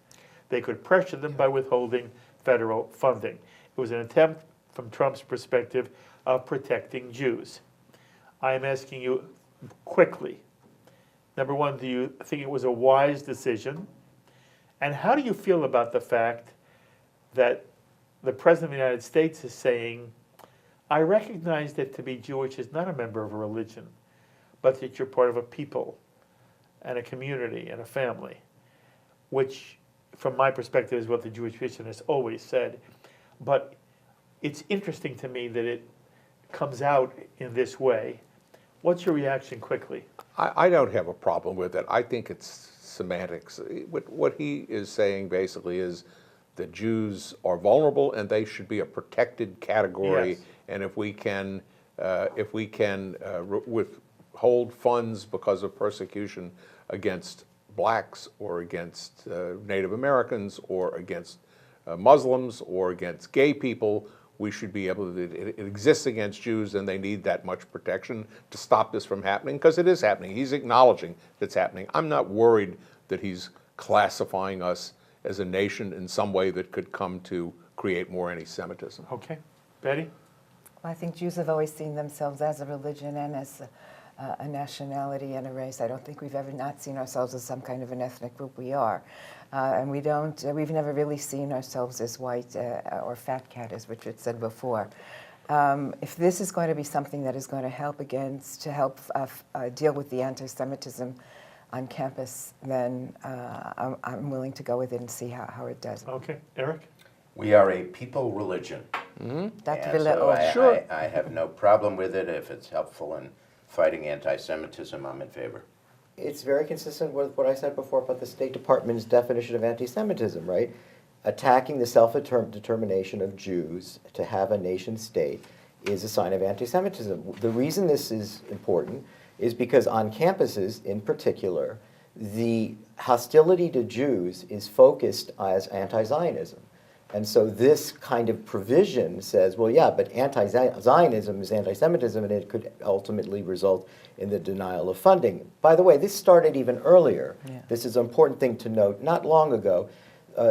They could pressure them by withholding federal funding. It was an attempt, from Trump's perspective, of protecting Jews. I am asking you quickly, number one, do you think it was a wise decision? And how do you feel about the fact that the President of the United States is saying, I recognize that to be Jewish is not a member of a religion, but that you're part of a people and a community and a family, which, from my perspective, is what the Jewish tradition has always said. But it's interesting to me that it comes out in this way. What's your reaction quickly? I don't have a problem with it. I think it's semantics. What he is saying basically is the Jews are vulnerable and they should be a protected category. Yes. And if we can withhold funds because of persecution against blacks or against Native Americans or against Muslims or against gay people, we should be able to, it exists against Jews and they need that much protection to stop this from happening, because it is happening. He's acknowledging that it's happening. I'm not worried that he's classifying us as a nation in some way that could come to create more anti-Semitism. Okay. Betty? Well, I think Jews have always seen themselves as a religion and as a nationality and a race. I don't think we've ever not seen ourselves as some kind of an ethnic group. We are. And we've never really seen ourselves as white or fat cat, as Richard said before. If this is going to be something that is going to help deal with the anti-Semitism on campus, then I'm willing to go with it and see how it does. Okay, Eric? We are a people religion. Dr. And Villa, so I have no problem with it. If it's helpful in fighting anti-Semitism, I'm in favor. It's very consistent with what I said before about the State Department's definition of anti-Semitism, right? Attacking the self-determination of Jews to have a nation state is a sign of anti-Semitism. The reason this is important is because on campuses, in particular, the hostility to Jews is focused as anti-Zionism. And so this kind of provision says, well, yeah, but anti-Zionism is anti-Semitism, and it could ultimately result in the denial of funding. By the way, this started even earlier. Yeah. This is an important thing to note. Not long ago,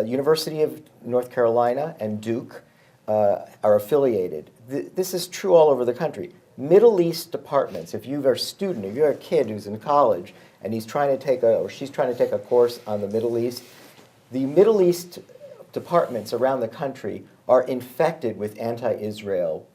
University of North Carolina and Duke are affiliated. This is true all over the country. Middle East departments, if you're a student, if you're a kid who's in college and he's trying to take or she's trying to take a course on the Middle East departments around the country are infected with anti-Israel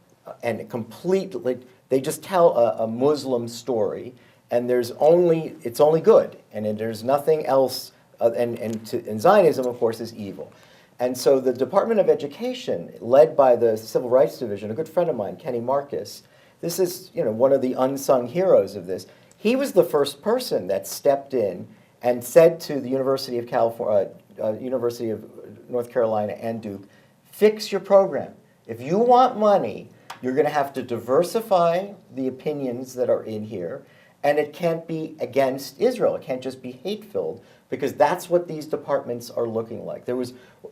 and completely, they just tell a Muslim story, and it's only good, and there's nothing else, and Zionism, of course, is evil. And so the Department of Education, led by the Civil Rights Division, a good friend of mine, Kenny Marcus, this is one of the unsung heroes of this. He was the first person that stepped in and said to the University of University of North Carolina and Duke, fix your program. If you want money, you're going to have to diversify the opinions that are in here, and it can't be against Israel. It can't just be hate-filled, because that's what these departments are looking like.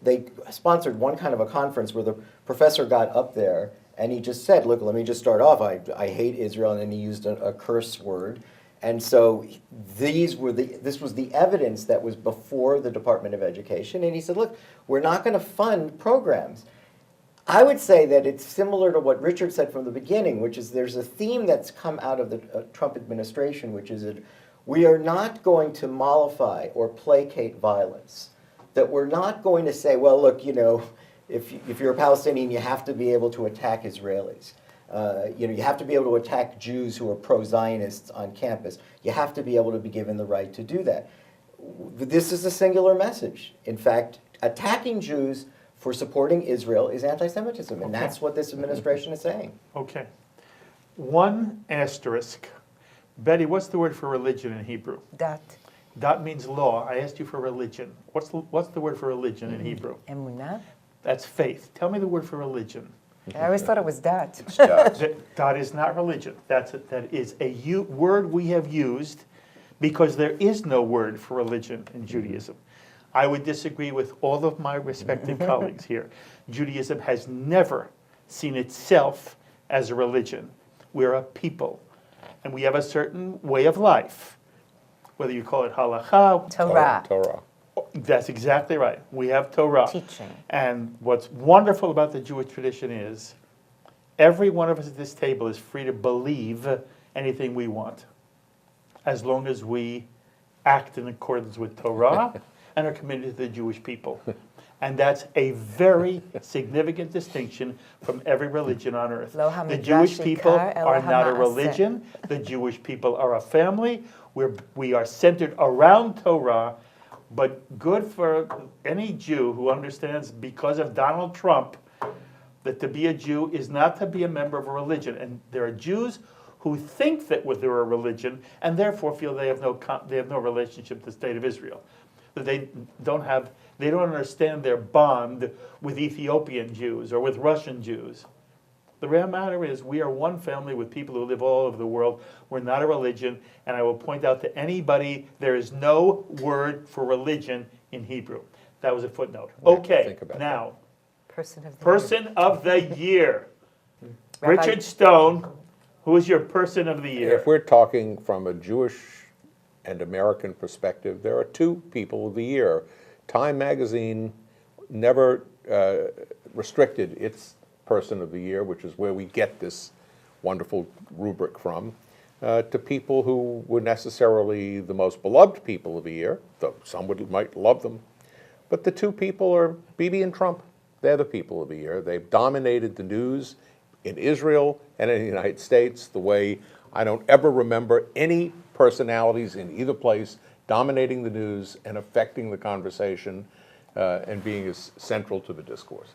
They sponsored one kind of a conference where the professor got up there and he just said, look, let me just start off, I hate Israel, and then he used a curse word. And so this was the evidence that was before the Department of Education. And he said, look, we're not going to fund programs. I would say that it's similar to what Richard said from the beginning, which is there's a theme that's come out of the Trump administration, which is that we are not going to mollify or placate violence. That we're not going to say, well, look, if you're a Palestinian, you have to be able to attack Israelis. You have to be able to attack Jews who are pro-Zionists on campus. You have to be able to be given the right to do that. This is a singular message. In fact, attacking Jews for supporting Israel is anti-Semitism, and that's what this administration is saying. Okay. One asterisk. Betty, what's the word for religion in Hebrew? Dat. Dat means law. I asked you for religion. What's the word for religion in Hebrew? Emunah. That's faith. Tell me the word for religion. I always thought it was dat. It's does. That is not religion. That is a word we have used because there is no word for religion in Judaism. I would disagree with all of my respected colleagues here. Judaism has never seen itself as a religion. We're a people, and we have a certain way of life. Whether you call it halakha, Torah. that's exactly right. We have Torah. Teaching. And what's wonderful about the Jewish tradition is every one of us at this table is free to believe anything we want, as long as we act in accordance with Torah and are committed to the Jewish people. And that's a very significant distinction from every religion on earth. The Jewish people are not a religion. The Jewish people are a family. We are centered around Torah. But good for any Jew who understands, because of Donald Trump, that to be a Jew is not to be a member of a religion. And there are Jews who think that they're a religion and therefore feel they have no relationship to the state of Israel. That they don't understand their bond with Ethiopian Jews or with Russian Jews. The real matter is we are one family with people who live all over the world. We're not a religion, and I will point out to anybody there is no word for religion in Hebrew. That was a footnote. Okay, think about now, Person of the person of the year. Rabbi- Richard Stone, who is your person of the year? If we're talking from a Jewish and American perspective, there are two people of the year. Time magazine never restricted its person of the year, which is where we get this wonderful rubric from, to people who were necessarily the most beloved people of the year, though some might love them. But the two people are Bibi and Trump. They're the people of the year. They've dominated the news in Israel and in the United States the way I don't ever remember any personalities in either place dominating the news and affecting the conversation and being as central to the discourse.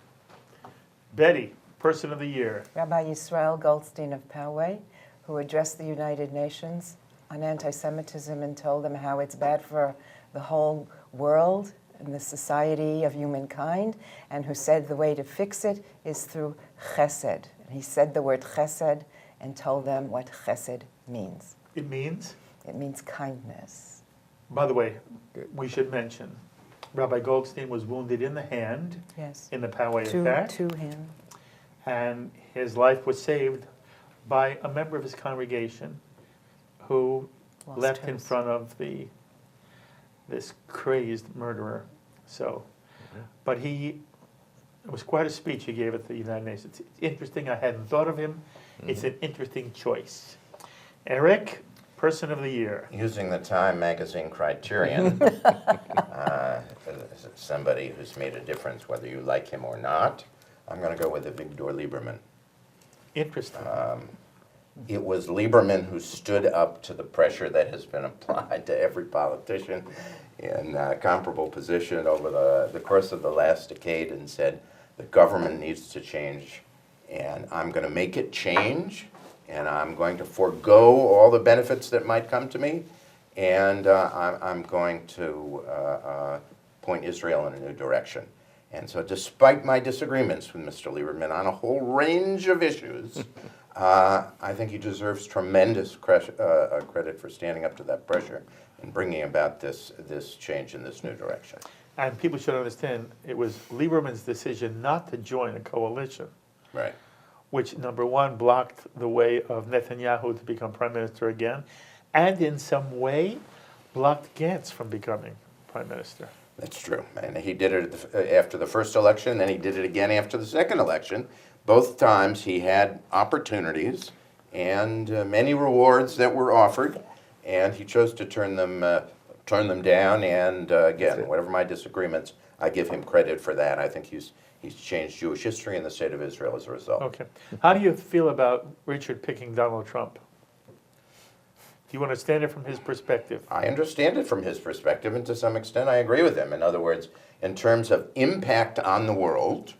Betty, Person of the Year. Rabbi Yisrael Goldstein of Poway, who addressed the United Nations on anti-Semitism and told them how it's bad for the whole world and the society of humankind, and who said the way to fix it is through chesed. And he said the word chesed and told them what chesed means. It means? It means kindness. By the way, we should mention, Rabbi Goldstein was wounded in the hand Yes. in the Poway attack, To him. and his life was saved by a member of his congregation who Lost left in his. front of this crazed murderer. So, but it was quite a speech he gave at the United Nations. It's interesting. I hadn't thought of him. It's an interesting choice. Eric, Person of the Year. Using the Time magazine criterion, somebody who's made a difference whether you like him or not, I'm going to go with Avigdor Lieberman. Interesting. It was Lieberman who stood up to the pressure that has been applied to every politician in a comparable position over the course of the last decade and said, the government needs to change, and I'm going to make it change, and I'm going to forego all the benefits that might come to me, and I'm going to point Israel in a new direction. And so despite my disagreements with Mr. Lieberman on a whole range of issues, I think he deserves tremendous credit for standing up to that pressure and bringing about this change in this new direction. And people should understand, it was Lieberman's decision not to join a coalition, Right. which, number one, blocked the way of Netanyahu to become prime minister again, and in some way blocked Gantz from becoming prime minister. That's true. And he did it after the first election, then he did it again after the second election. Both times he had opportunities and many rewards that were offered, and he chose to turn them down. And again, whatever my disagreements, I give him credit for that. I think he's changed Jewish history in the state of Israel as a result. Okay. How do you feel about Richard picking Donald Trump? Do you understand it from his perspective? I understand it from his perspective, and to some extent I agree with him. In other words, in terms of impact on the world,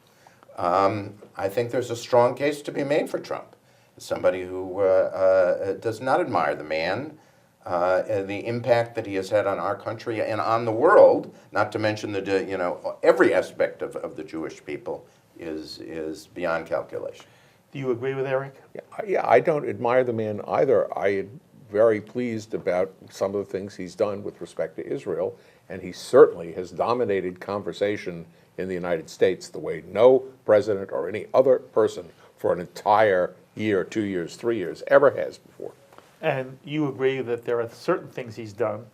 I think there's a strong case to be made for Trump. Somebody who does not admire the man, the impact that he has had on our country and on the world, not to mention every aspect of the Jewish people is beyond calculation. Do you agree with Eric? Yeah, I don't admire the man either. I am very pleased about some of the things he's done with respect to Israel, and he certainly has dominated conversation in the United States the way no president or any other person for an entire year, 2 years, 3 years ever has before. And you agree that there are certain things he's done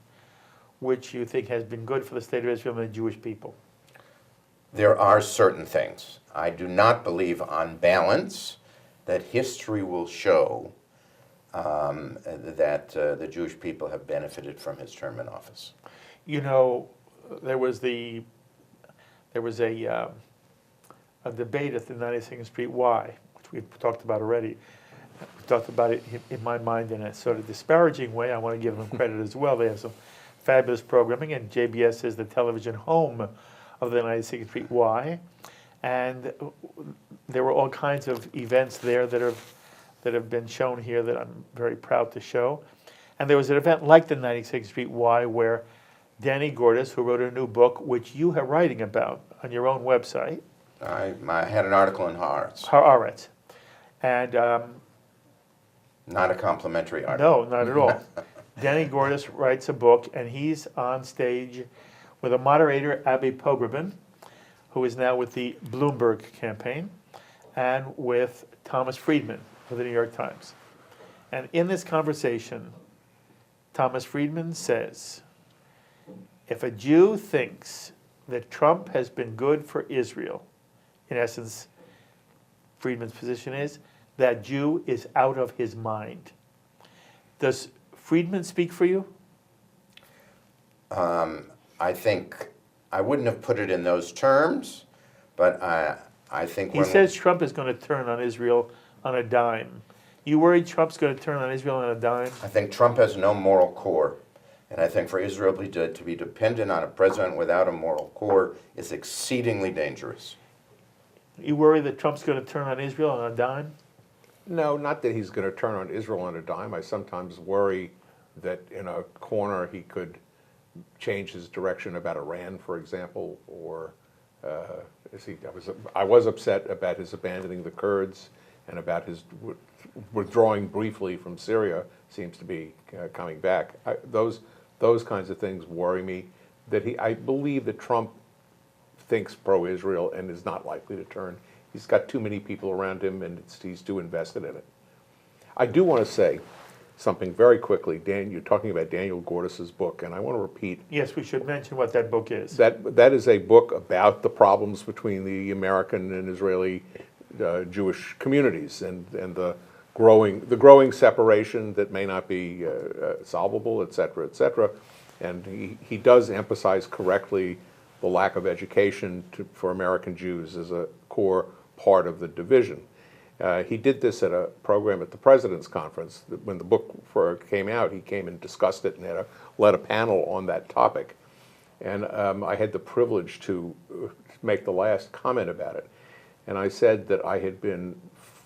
which you think has been good for the state of Israel and the Jewish people? There are certain things. I do not believe on balance that history will show that the Jewish people have benefited from his term in office. You know, there was a debate at the 92nd Street Y, which we've talked about already. We've talked about it in my mind in a sort of disparaging way. I want to give them credit as well. They have some fabulous programming, and JBS is the television home of the 92nd Street Y. And there were all kinds of events there that have been shown here that I'm very proud to show. And there was an event like the 96th Street Y where Danny Gordis, who wrote a new book, which you are writing about on your own website. I had an article in Haaretz. Haaretz. And Not a complimentary article. no, not at all. Danny Gordis writes a book, and he's on stage with a moderator, Abby Pogrebin, who is now with the Bloomberg campaign, and with Thomas Friedman of the New York Times. And in this conversation, Thomas Friedman says, if a Jew thinks that Trump has been good for Israel, in essence, Friedman's position is, that Jew is out of his mind. Does Friedman speak for you? I think I wouldn't have put it in those terms, but I think He says Trump is going to turn on Israel on a dime. You worry Trump's going to turn on Israel on a dime? I think Trump has no moral core. And I think for Israel to be dependent on a president without a moral core is exceedingly dangerous. You worry that Trump's going to turn on Israel on a dime? No, not that he's going to turn on Israel on a dime. I sometimes worry that in a corner he could change his direction about Iran, for example, or I was upset about his abandoning the Kurds and about his withdrawing briefly from Syria. Seems to be coming back. Those kinds of things worry me. I believe that Trump thinks pro-Israel and is not likely to turn. He's got too many people around him, and he's too invested in it. I do want to say something very quickly. Dan, you're talking about Daniel Gordis's book, and I want to repeat. Yes, we should mention what that book is. That is a book about the problems between the American and Israeli Jewish communities and the growing separation that may not be solvable, et cetera, et cetera. And he does emphasize correctly the lack of education for American Jews as a core part of the division. He did this at a program at the President's Conference. When the book came out, he came and discussed it and led a panel on that topic. And I had the privilege to make the last comment about it. And I said that I had been,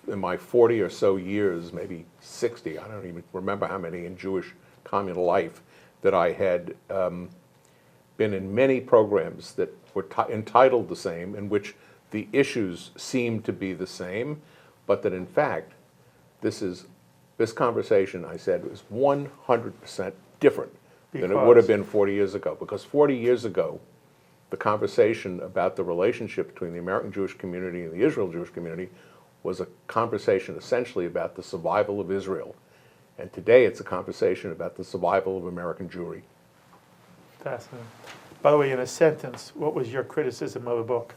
in my 40 or so years, maybe 60, I don't even remember how many in Jewish communal life, that I had been in many programs that were entitled the same, in which the issues seemed to be the same, but that in fact, this conversation, I said, was 100% different than it would have been 40 years ago. Because 40 years ago, the conversation about the relationship between the American Jewish community and the Israel Jewish community was a conversation essentially about the survival of Israel. And today it's a conversation about the survival of American Jewry. Fascinating. By the way, in a sentence, what was your criticism of the book?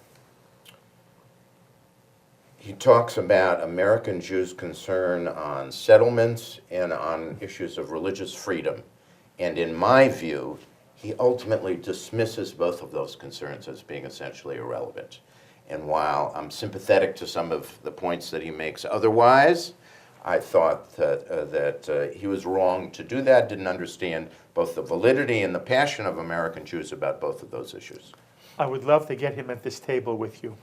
He talks about American Jews' concern on settlements and on issues of religious freedom. And in my view, he ultimately dismisses both of those concerns as being essentially irrelevant. And while I'm sympathetic to some of the points that he makes otherwise, I thought that he was wrong to do that, didn't understand both the validity and the passion of American Jews about both of those issues. I would love to get him at this table with you.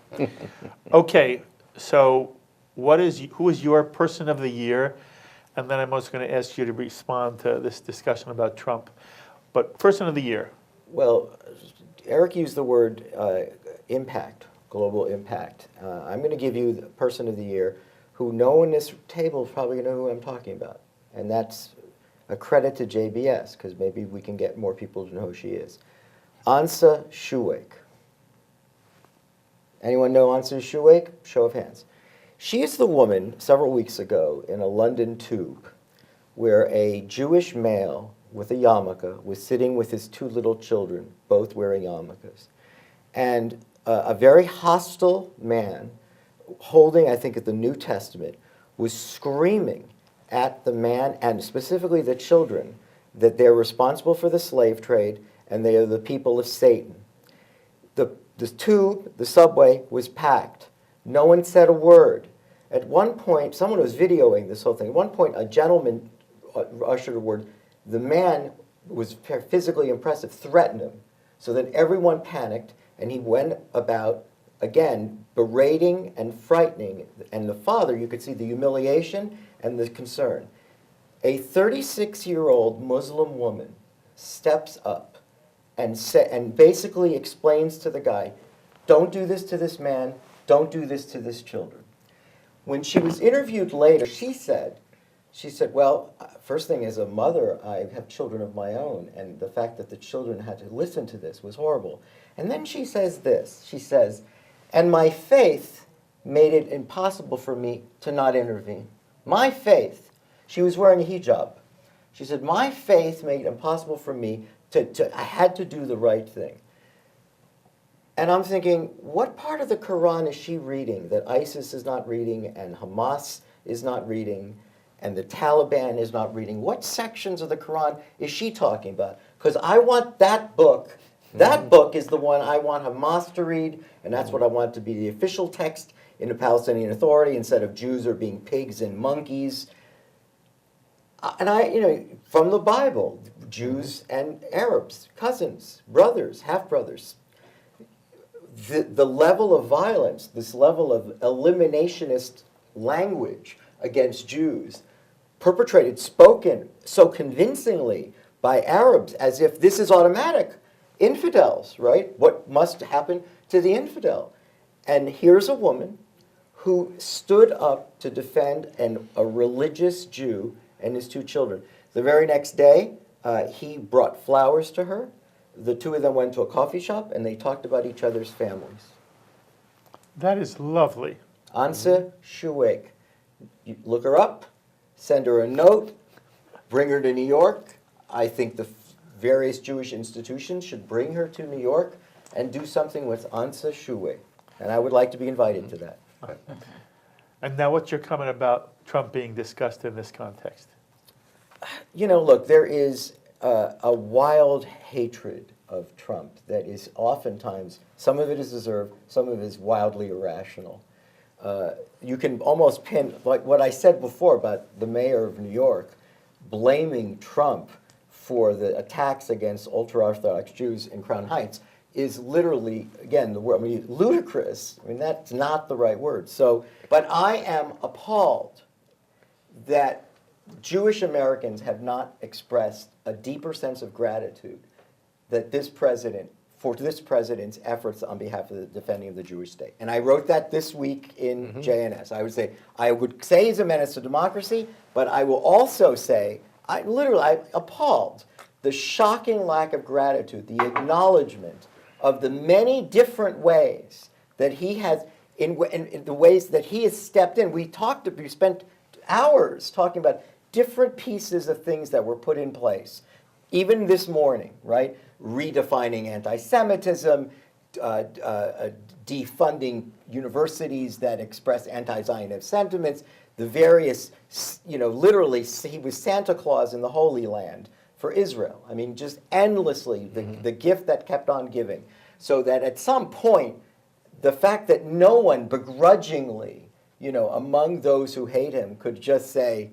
Okay, so who is your person of the year? And then I'm also going to ask you to respond to this discussion about Trump. But person of the year. Well, Eric used the word impact, global impact. I'm going to give you the person of the year who no one at this table is probably going to know who I'm talking about. And that's a credit to JBS, because maybe we can get more people to know who she is. Ansa Shuwake. Anyone know Ansa Shuwake? Show of hands. She is the woman, several weeks ago, in a London tube, where a Jewish male with a yarmulke was sitting with his two little children, both wearing yarmulkes. And a very hostile man, holding, I think, at the New Testament, was screaming at the man, and specifically the children, that they're responsible for the slave trade and they are the people of Satan. The tube, the subway, was packed. No one said a word. At one point, someone was videoing this whole thing. At one point, a gentleman ushered a word. The man was physically impressive, threatened him. So then everyone panicked, and he went about, again, berating and frightening. And the father, you could see the humiliation and the concern. A 36-year-old Muslim woman steps up and basically explains to the guy, don't do this to this man, don't do this to this children. When she was interviewed later, she said, well, first thing, as a mother, I have children of my own, and the fact that the children had to listen to this was horrible. And then she says this, she says, and my faith made it impossible for me to not intervene. My faith, she was wearing a hijab. She said, my faith made it impossible for me I had to do the right thing. And I'm thinking, what part of the Quran is she reading that ISIS is not reading and Hamas is not reading and the Taliban is not reading? What sections of the Quran is she talking about? Because I want that book. That book is the one I want Hamas to read, and that's what I want to be the official text in the Palestinian Authority, instead of Jews are being pigs and monkeys. And from the Bible, Jews and Arabs, cousins, brothers, half-brothers, the level of violence, this level of eliminationist language against Jews, perpetrated, spoken so convincingly by Arabs as if this is automatic. Infidels, right? What must happen to the infidel? And here's a woman who stood up to defend a religious Jew and his 2 children. The very next day, he brought flowers to her. The 2 of them went to a coffee shop, and they talked about each other's families. That is lovely. Ansa Shuweik. You look her up, send her a note, bring her to New York. I think the various Jewish institutions should bring her to New York and do something with Ansa Shuweik. And I would like to be invited to that. And now what's your comment about Trump being discussed in this context? Look, there is a wild hatred of Trump that is oftentimes, some of it is deserved, some of it is wildly irrational. You can almost pin, like what I said before about the mayor of New York blaming Trump for the attacks against ultra-Orthodox Jews in Crown Heights is literally, again, the word, ludicrous. That's not the right word. So, but I am appalled that Jewish Americans have not expressed a deeper sense of gratitude that this president, for this president's efforts on behalf of the defending of the Jewish state. And I wrote that this week in JNS. I would say he's a menace to democracy, but I will also say, I'm appalled. The shocking lack of gratitude, the acknowledgement of the many different ways that he has, in the ways that he has stepped in. We spent hours talking about different pieces of things that were put in place. Even this morning, right? Redefining anti-Semitism, defunding universities that express anti-Zionist sentiments, the various, literally, he was Santa Claus in the Holy Land for Israel. Just endlessly, the gift that kept on giving. So that at some point, the fact that no one begrudgingly, among those who hate him could just say,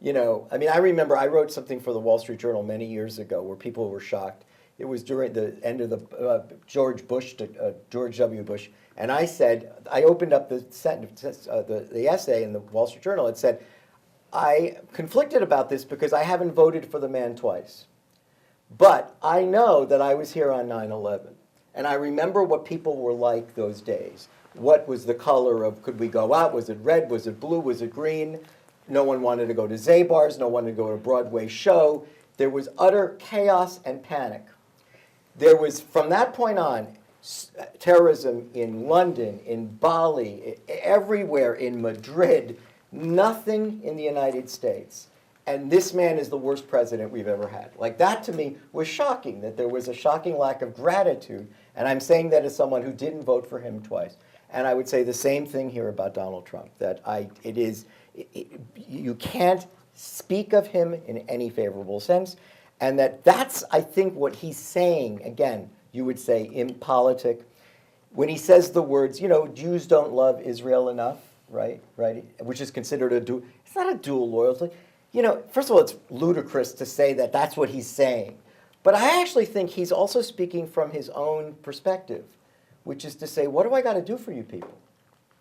I remember I wrote something for the Wall Street Journal many years ago where people were shocked. It was during the end of the George W. Bush, and I said, I opened up the essay in the Wall Street Journal. It said, I conflicted about this because I haven't voted for the man twice. But I know that I was here on 9/11, and I remember what people were like those days. What was the color of, could we go out? Was it red? Was it blue? Was it green? No one wanted to go to Zabar's. No one wanted to go to a Broadway show. There was utter chaos and panic. There was, from that point on, terrorism in London, in Bali, everywhere, in Madrid, nothing in the United States. And this man is the worst president we've ever had. That to me was shocking, that there was a shocking lack of gratitude. And I'm saying that as someone who didn't vote for him twice. And I would say the same thing here about Donald Trump, that you can't speak of him in any favorable sense. And that's, I think, what he's saying, again, you would say, impolitic. When he says the words, Jews don't love Israel enough, right? Which is considered it's not a dual loyalty. First of all, it's ludicrous to say that that's what he's saying. But I actually think he's also speaking from his own perspective, which is to say, what do I got to do for you people?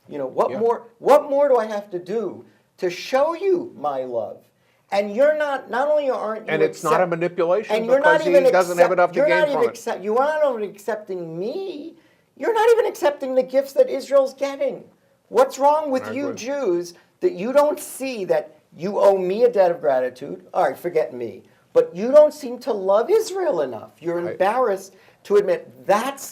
What more do I have to do to show you my love? And you're not only aren't you, and it's not a manipulation, and you're because not even he doesn't have enough to gain from it. You are not only accepting me, you're not even accepting the gifts that Israel's getting. What's wrong with you Jews that you don't see that you owe me a debt of gratitude? All right, forget me. But you don't seem to love Israel enough. You're embarrassed to admit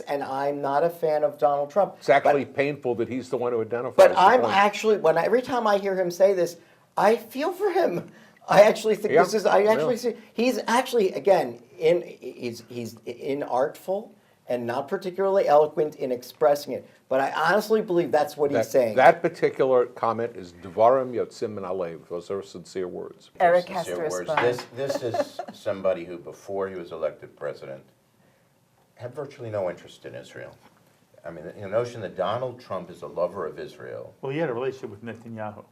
and I'm not a fan of Donald Trump. It's actually painful that he's the one who identifies. But I'm actually, every time I hear him say this, I feel for him. I actually think see, he's actually, again, he's inartful and not particularly eloquent in expressing it. But I honestly believe that's what he's saying. That particular comment is Devarim Yotzim Min Halev. Those are sincere words. Eric has to respond. This is somebody who, before he was elected president, had virtually no interest in Israel. The notion that Donald Trump is a lover of Israel. Well, he had a relationship with Netanyahu.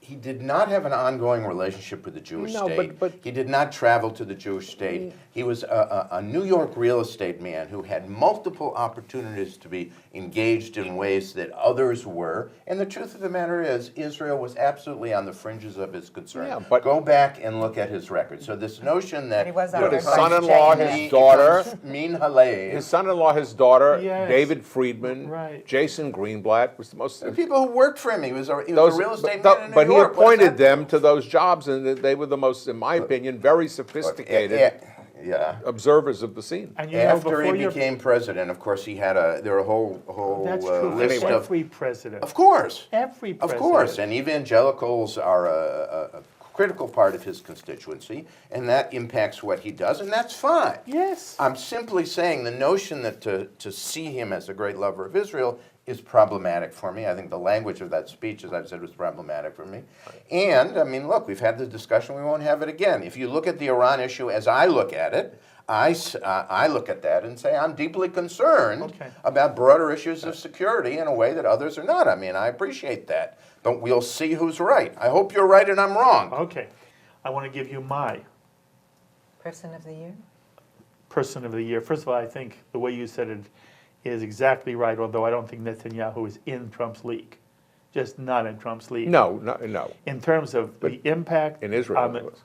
He did not have an ongoing relationship with the Jewish No, state. but- He did not travel to the Jewish state. He was a New York real estate man who had multiple opportunities to be engaged in ways that others were. And the truth of the matter is, Israel was absolutely on the fringes of his concern. Yeah, but- Go back and look at his record. So this notion that He was on But their his son-in-law, side. his daughter, Min Halev, his son-in-law, his daughter, Yes. David Friedman, Right. Jason Greenblatt was the most. the people who worked for him. He was a real estate but, man in New but he York. What's appointed that? them to those jobs, and they were the most, in my opinion, very sophisticated Yeah. observers of the scene. And you know, After he before you're- became president, of course, he had there were a whole That's true. list for of. every president. Of course. Every Of president. course, and evangelicals are a critical part of his constituency, and that impacts what he does, and that's fine. Yes. I'm simply saying the notion that to see him as a great lover of Israel is problematic for me. I think the language of that speech, as I've said, was problematic for me. And, I mean, look, we've had the discussion, we won't have it again. If you look at the Iran issue as I look at it, I look at that and say I'm deeply concerned Okay. about broader issues of security in a way that others are not. I mean, I appreciate that. But we'll see who's right. I hope you're right and I'm wrong. Okay. I want to give you my Person of the year? person of the year. First of all, I think the way you said it is exactly right, although I don't think Netanyahu is in Trump's league. Just not in Trump's league. No. In terms of the impact In Israel, on it was.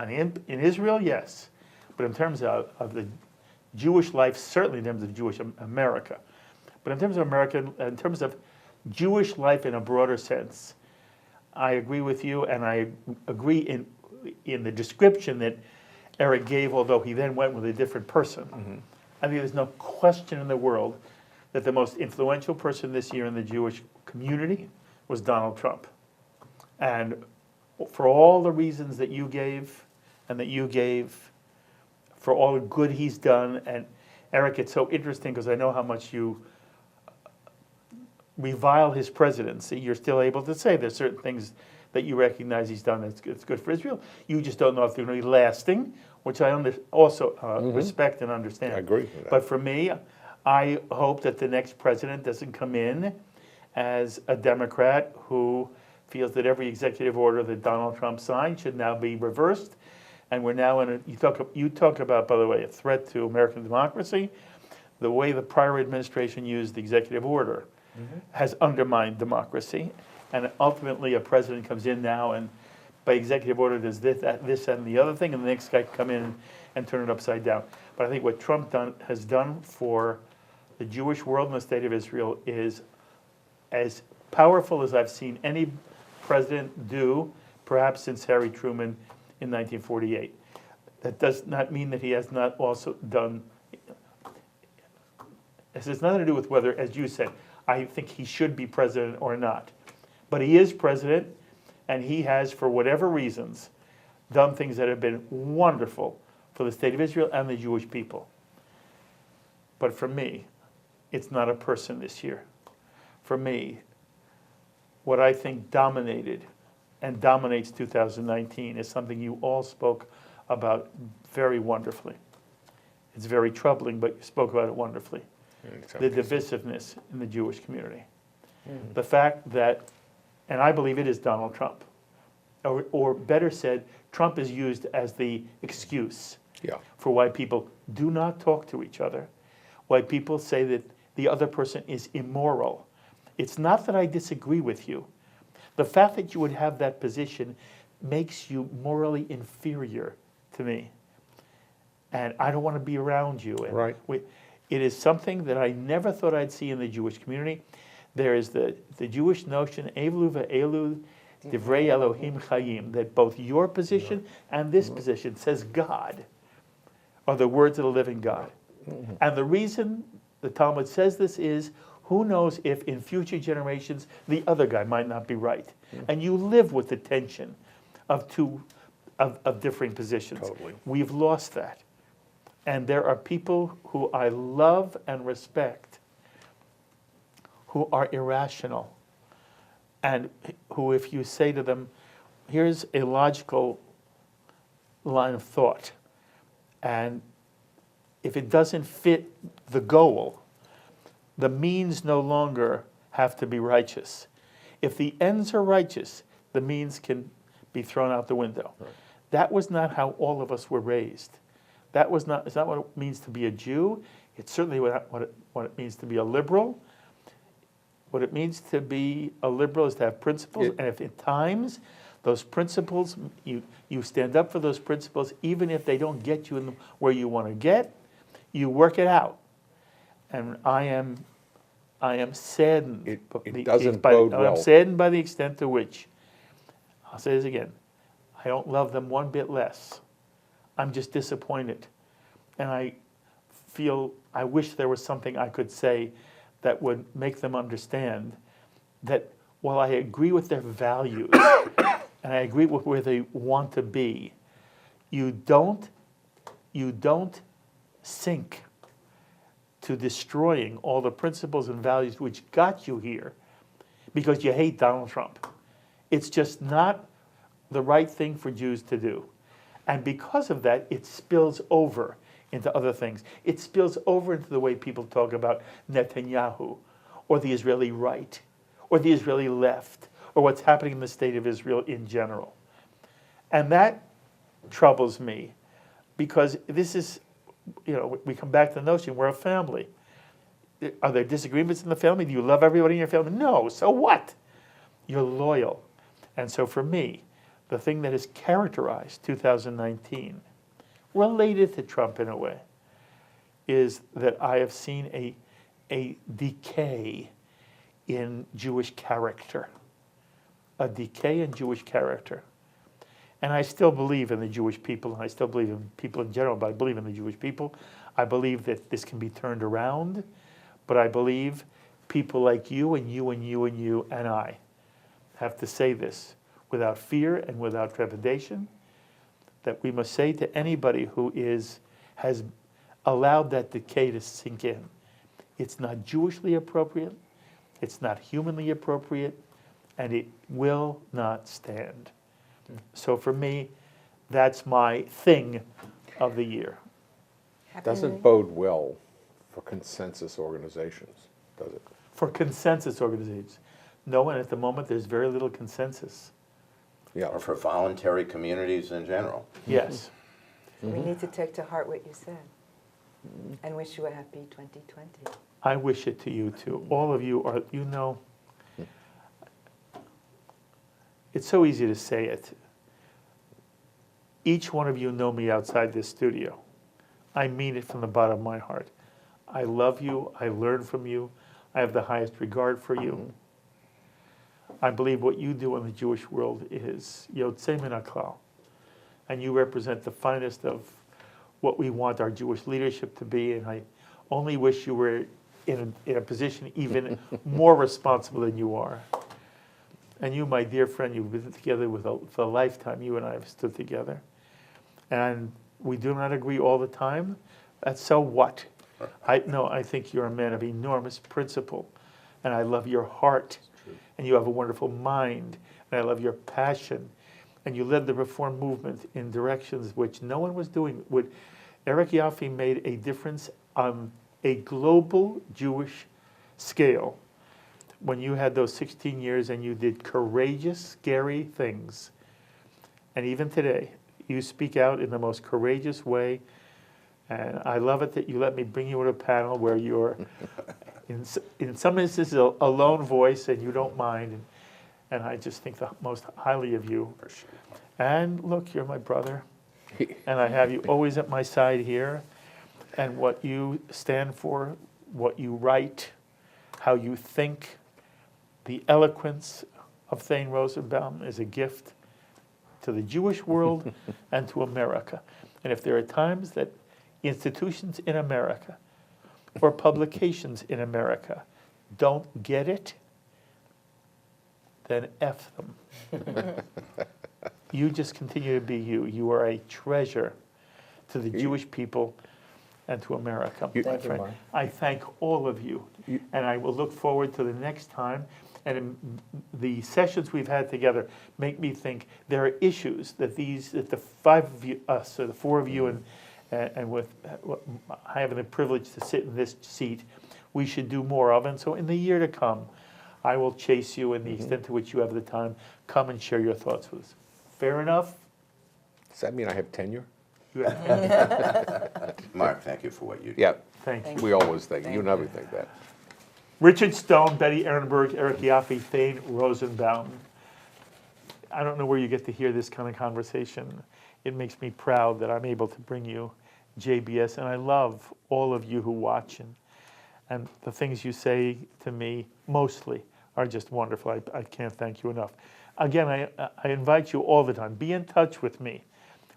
in Israel, yes. But in terms of the Jewish life, certainly in terms of Jewish America. But in terms of in terms of Jewish life in a broader sense, I agree with you, and I agree in the description that Eric gave, although he then went with a different person. I think there's no question in the world that the most influential person this year in the Jewish community was Donald Trump. And for all the reasons that you gave, and that you gave, for all the good he's done, and Eric, it's so interesting because I know how much you revile his presidency. You're still able to say there's certain things that you recognize he's done that's good for Israel. You just don't know if they're going to be lasting, which I also respect and understand. I agree with that. But for me, I hope that the next president doesn't come in as a Democrat who feels that every executive order that Donald Trump signed should now be reversed. And we're now in you talk about, by the way, a threat to American democracy. The way the prior administration used the executive order has undermined democracy. And ultimately, a president comes in now and by executive order does this, that, and the other thing, and the next guy can come in and turn it upside down. But I think what Trump has done for the Jewish world and the state of Israel is as powerful as I've seen any president do, perhaps since Harry Truman in 1948. That does not mean that he has not also done. This has nothing to do with whether, as you said, I think he should be president or not. But he is president, and he has, for whatever reasons, done things that have been wonderful for the state of Israel and the Jewish people. But for me, it's not a person this year. For me, what I think dominated and dominates 2019 is something you all spoke about very wonderfully. It's very troubling, but you spoke about it wonderfully. The divisiveness in the Jewish community. The fact that, and I believe it is Donald Trump, or better said, Trump is used as the excuse for why people do not talk to each other, why people say that the other person is immoral. It's not that I disagree with you. The fact that you would have that position makes you morally inferior to me. And I don't want to be around you. And Right. It is something that I never thought I'd see in the Jewish community. There is the Jewish notion, Evlu ve'elu divrei Elohim chayim, that both your position and this position says God are the words of the living God. And the reason the Talmud says this is, who knows if in future generations the other guy might not be right. And you live with the tension of differing positions. Totally. We've lost that. And there are people who I love and respect who are irrational, and who, if you say to them, here's a logical line of thought, and if it doesn't fit the goal, the means no longer have to be righteous. If the ends are righteous, the means can be thrown out the window. Right. That was not how all of us were raised. It's not what it means to be a Jew. It's certainly what it means to be a liberal. What it means to be a liberal is to have principles, and if at times those principles, you stand up for those principles, even if they don't get you where you want to get, you work it out. And I am saddened. It doesn't bode well. I'm saddened by the extent to which, I'll say this again, I don't love them one bit less. I'm just disappointed. And I wish there was something I could say that would make them understand that while I agree with their values and I agree with where they want to be, you don't sink to destroying all the principles and values which got you here because you hate Donald Trump. It's just not the right thing for Jews to do. And because of that, it spills over into other things. It spills over into the way people talk about Netanyahu or the Israeli right or the Israeli left or what's happening in the state of Israel in general. And that troubles me because this is, we come back to the notion we're a family. Are there disagreements in the family? Do you love everybody in your family? No, so what? You're loyal. And so for me, the thing that has characterized 2019, related to Trump in a way, is that I have seen a decay in Jewish character. A decay in Jewish character. And I still believe in the Jewish people, and I still believe in people in general, but I believe in the Jewish people. I believe that this can be turned around, but I believe people like you and you and you and you and I have to say this without fear and without trepidation, that we must say to anybody who has allowed that decay to sink in, it's not Jewishly appropriate, it's not humanly appropriate, and it will not stand. So for me, that's my thing of the year. Doesn't bode well for consensus organizations, does it? For consensus organizations. No, and at the moment there's very little consensus. Yeah. Or for voluntary communities in general. Yes. We need to take to heart what you said and wish you a happy 2020. I wish it to you too. All of you are, it's so easy to say it. Each one of you know me outside this studio. I mean it from the bottom of my heart. I love you. I learn from you. I have the highest regard for you. I believe what you do in the Jewish world is Yotzei min haklal. And you represent the finest of what we want our Jewish leadership to be. And I only wish you were in a position even more responsible than you are. And you, my dear friend, you've been together for a lifetime. You and I have stood together. And we do not agree all the time. That's so what? I think you're a man of enormous principle. And I love your heart. And you have a wonderful mind. And I love your passion. And you led the reform movement in directions which no one was doing. Eric Yoffie made a difference on a global Jewish scale when you had those 16 years and you did courageous, scary things. And even today, you speak out in the most courageous way. And I love it that you let me bring you in a panel where you're, in some instances, a lone voice and you don't mind. And I just think the most highly of you. And look, you're my brother. And I have you always at my side here. And what you stand for, what you write, how you think, the eloquence of Thane Rosenbaum is a gift to the Jewish world and to America. And if there are times that institutions in America or publications in America don't get it, then F them. You just continue to be you. You are a treasure to the Jewish people and to America, my Thank you, friend. Mark. I thank all of you, and I will look forward to the next time. And the sessions we've had together make me think there are issues that the five of you, us, or the four of you, and with having the privilege to sit in this seat, we should do more of. And so in the year to come, I will chase you in the extent to which you have the time. Come and share your thoughts with us. Fair enough? Does that mean I have tenure? You have Mark, thank you for what you do. Yeah, Thank you. we always think, you never think that. Richard Stone, Betty Ehrenberg, Eric Yoffie, Thane Rosenbaum. I don't know where you get to hear this kind of conversation. It makes me proud that I'm able to bring you JBS, and I love all of you who watch, and the things you say to me mostly are just wonderful. I can't thank you enough. Again, I invite you all the time, be in touch with me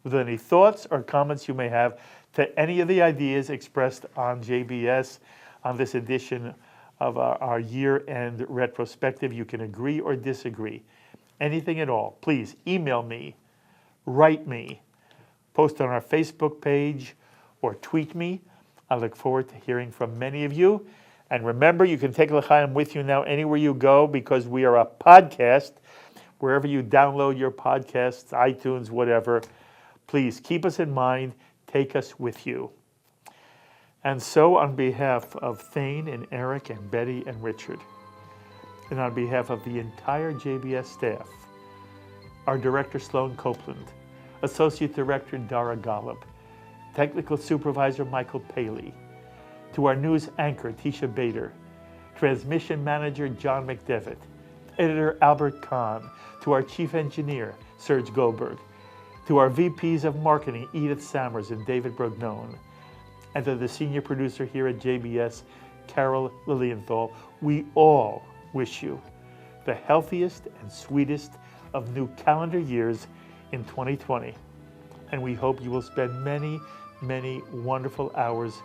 with any thoughts or comments you may have to any of the ideas expressed on JBS on this edition of our year-end retrospective. You can agree or disagree, anything at all. Please email me, write me, post on our Facebook page, or tweet me. I look forward to hearing from many of you. And remember, you can take L'chaim with you now anywhere you go, because we are a podcast. Wherever you download your podcasts, iTunes, whatever, please keep us in mind. Take us with you. And so, on behalf of Thane and Eric and Betty and Richard, and on behalf of the entire JBS staff, our Director Sloan Copeland, Associate Director Dara Golub, Technical Supervisor Michael Paley, to our news anchor Tisha Bader, Transmission Manager John McDevitt, Editor Albert Kahn, to our Chief Engineer Serge Goldberg, to our VPs of Marketing Edith Sammers and David Brognon, and to the Senior Producer here at JBS, Carol Lilienthal, we all wish you the healthiest and sweetest of new calendar years in 2020. And we hope you will spend many, many wonderful hours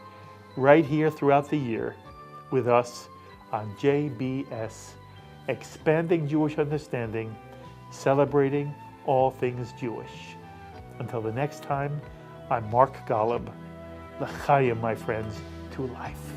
right here throughout the year with us on JBS, Expanding Jewish Understanding, celebrating all things Jewish. Until the next time, I'm Mark Golub. L'chaim, my friends, to life.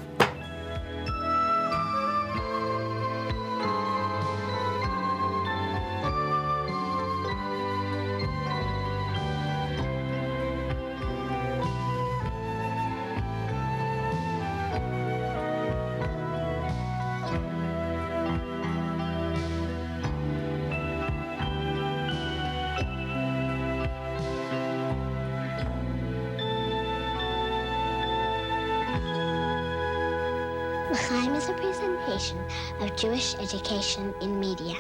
L'chaim is a presentation of Jewish education in media.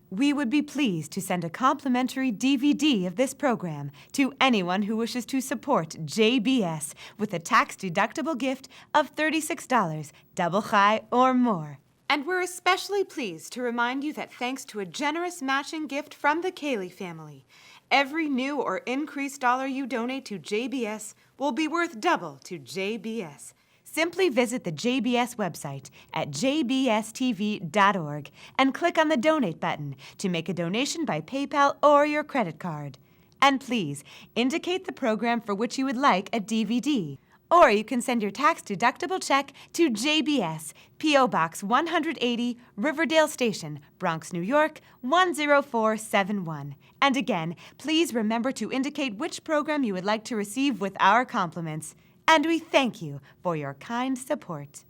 We would be pleased to send a complimentary DVD of this program to anyone who wishes to support JBS with a tax-deductible gift of $36, double chai or more. And we're especially pleased to remind you that thanks to a generous matching gift from the Cayley family, every new or increased dollar you donate to JBS will be worth double to JBS. Simply visit the JBS website at jbstv.org and click on the Donate button to make a donation by PayPal or your credit card. And please indicate the program for which you would like a DVD. Or you can send your tax-deductible check to JBS, P.O. Box 180, Riverdale Station, Bronx, New York, 10471. And again, please remember to indicate which program you would like to receive with our compliments. And we thank you for your kind support.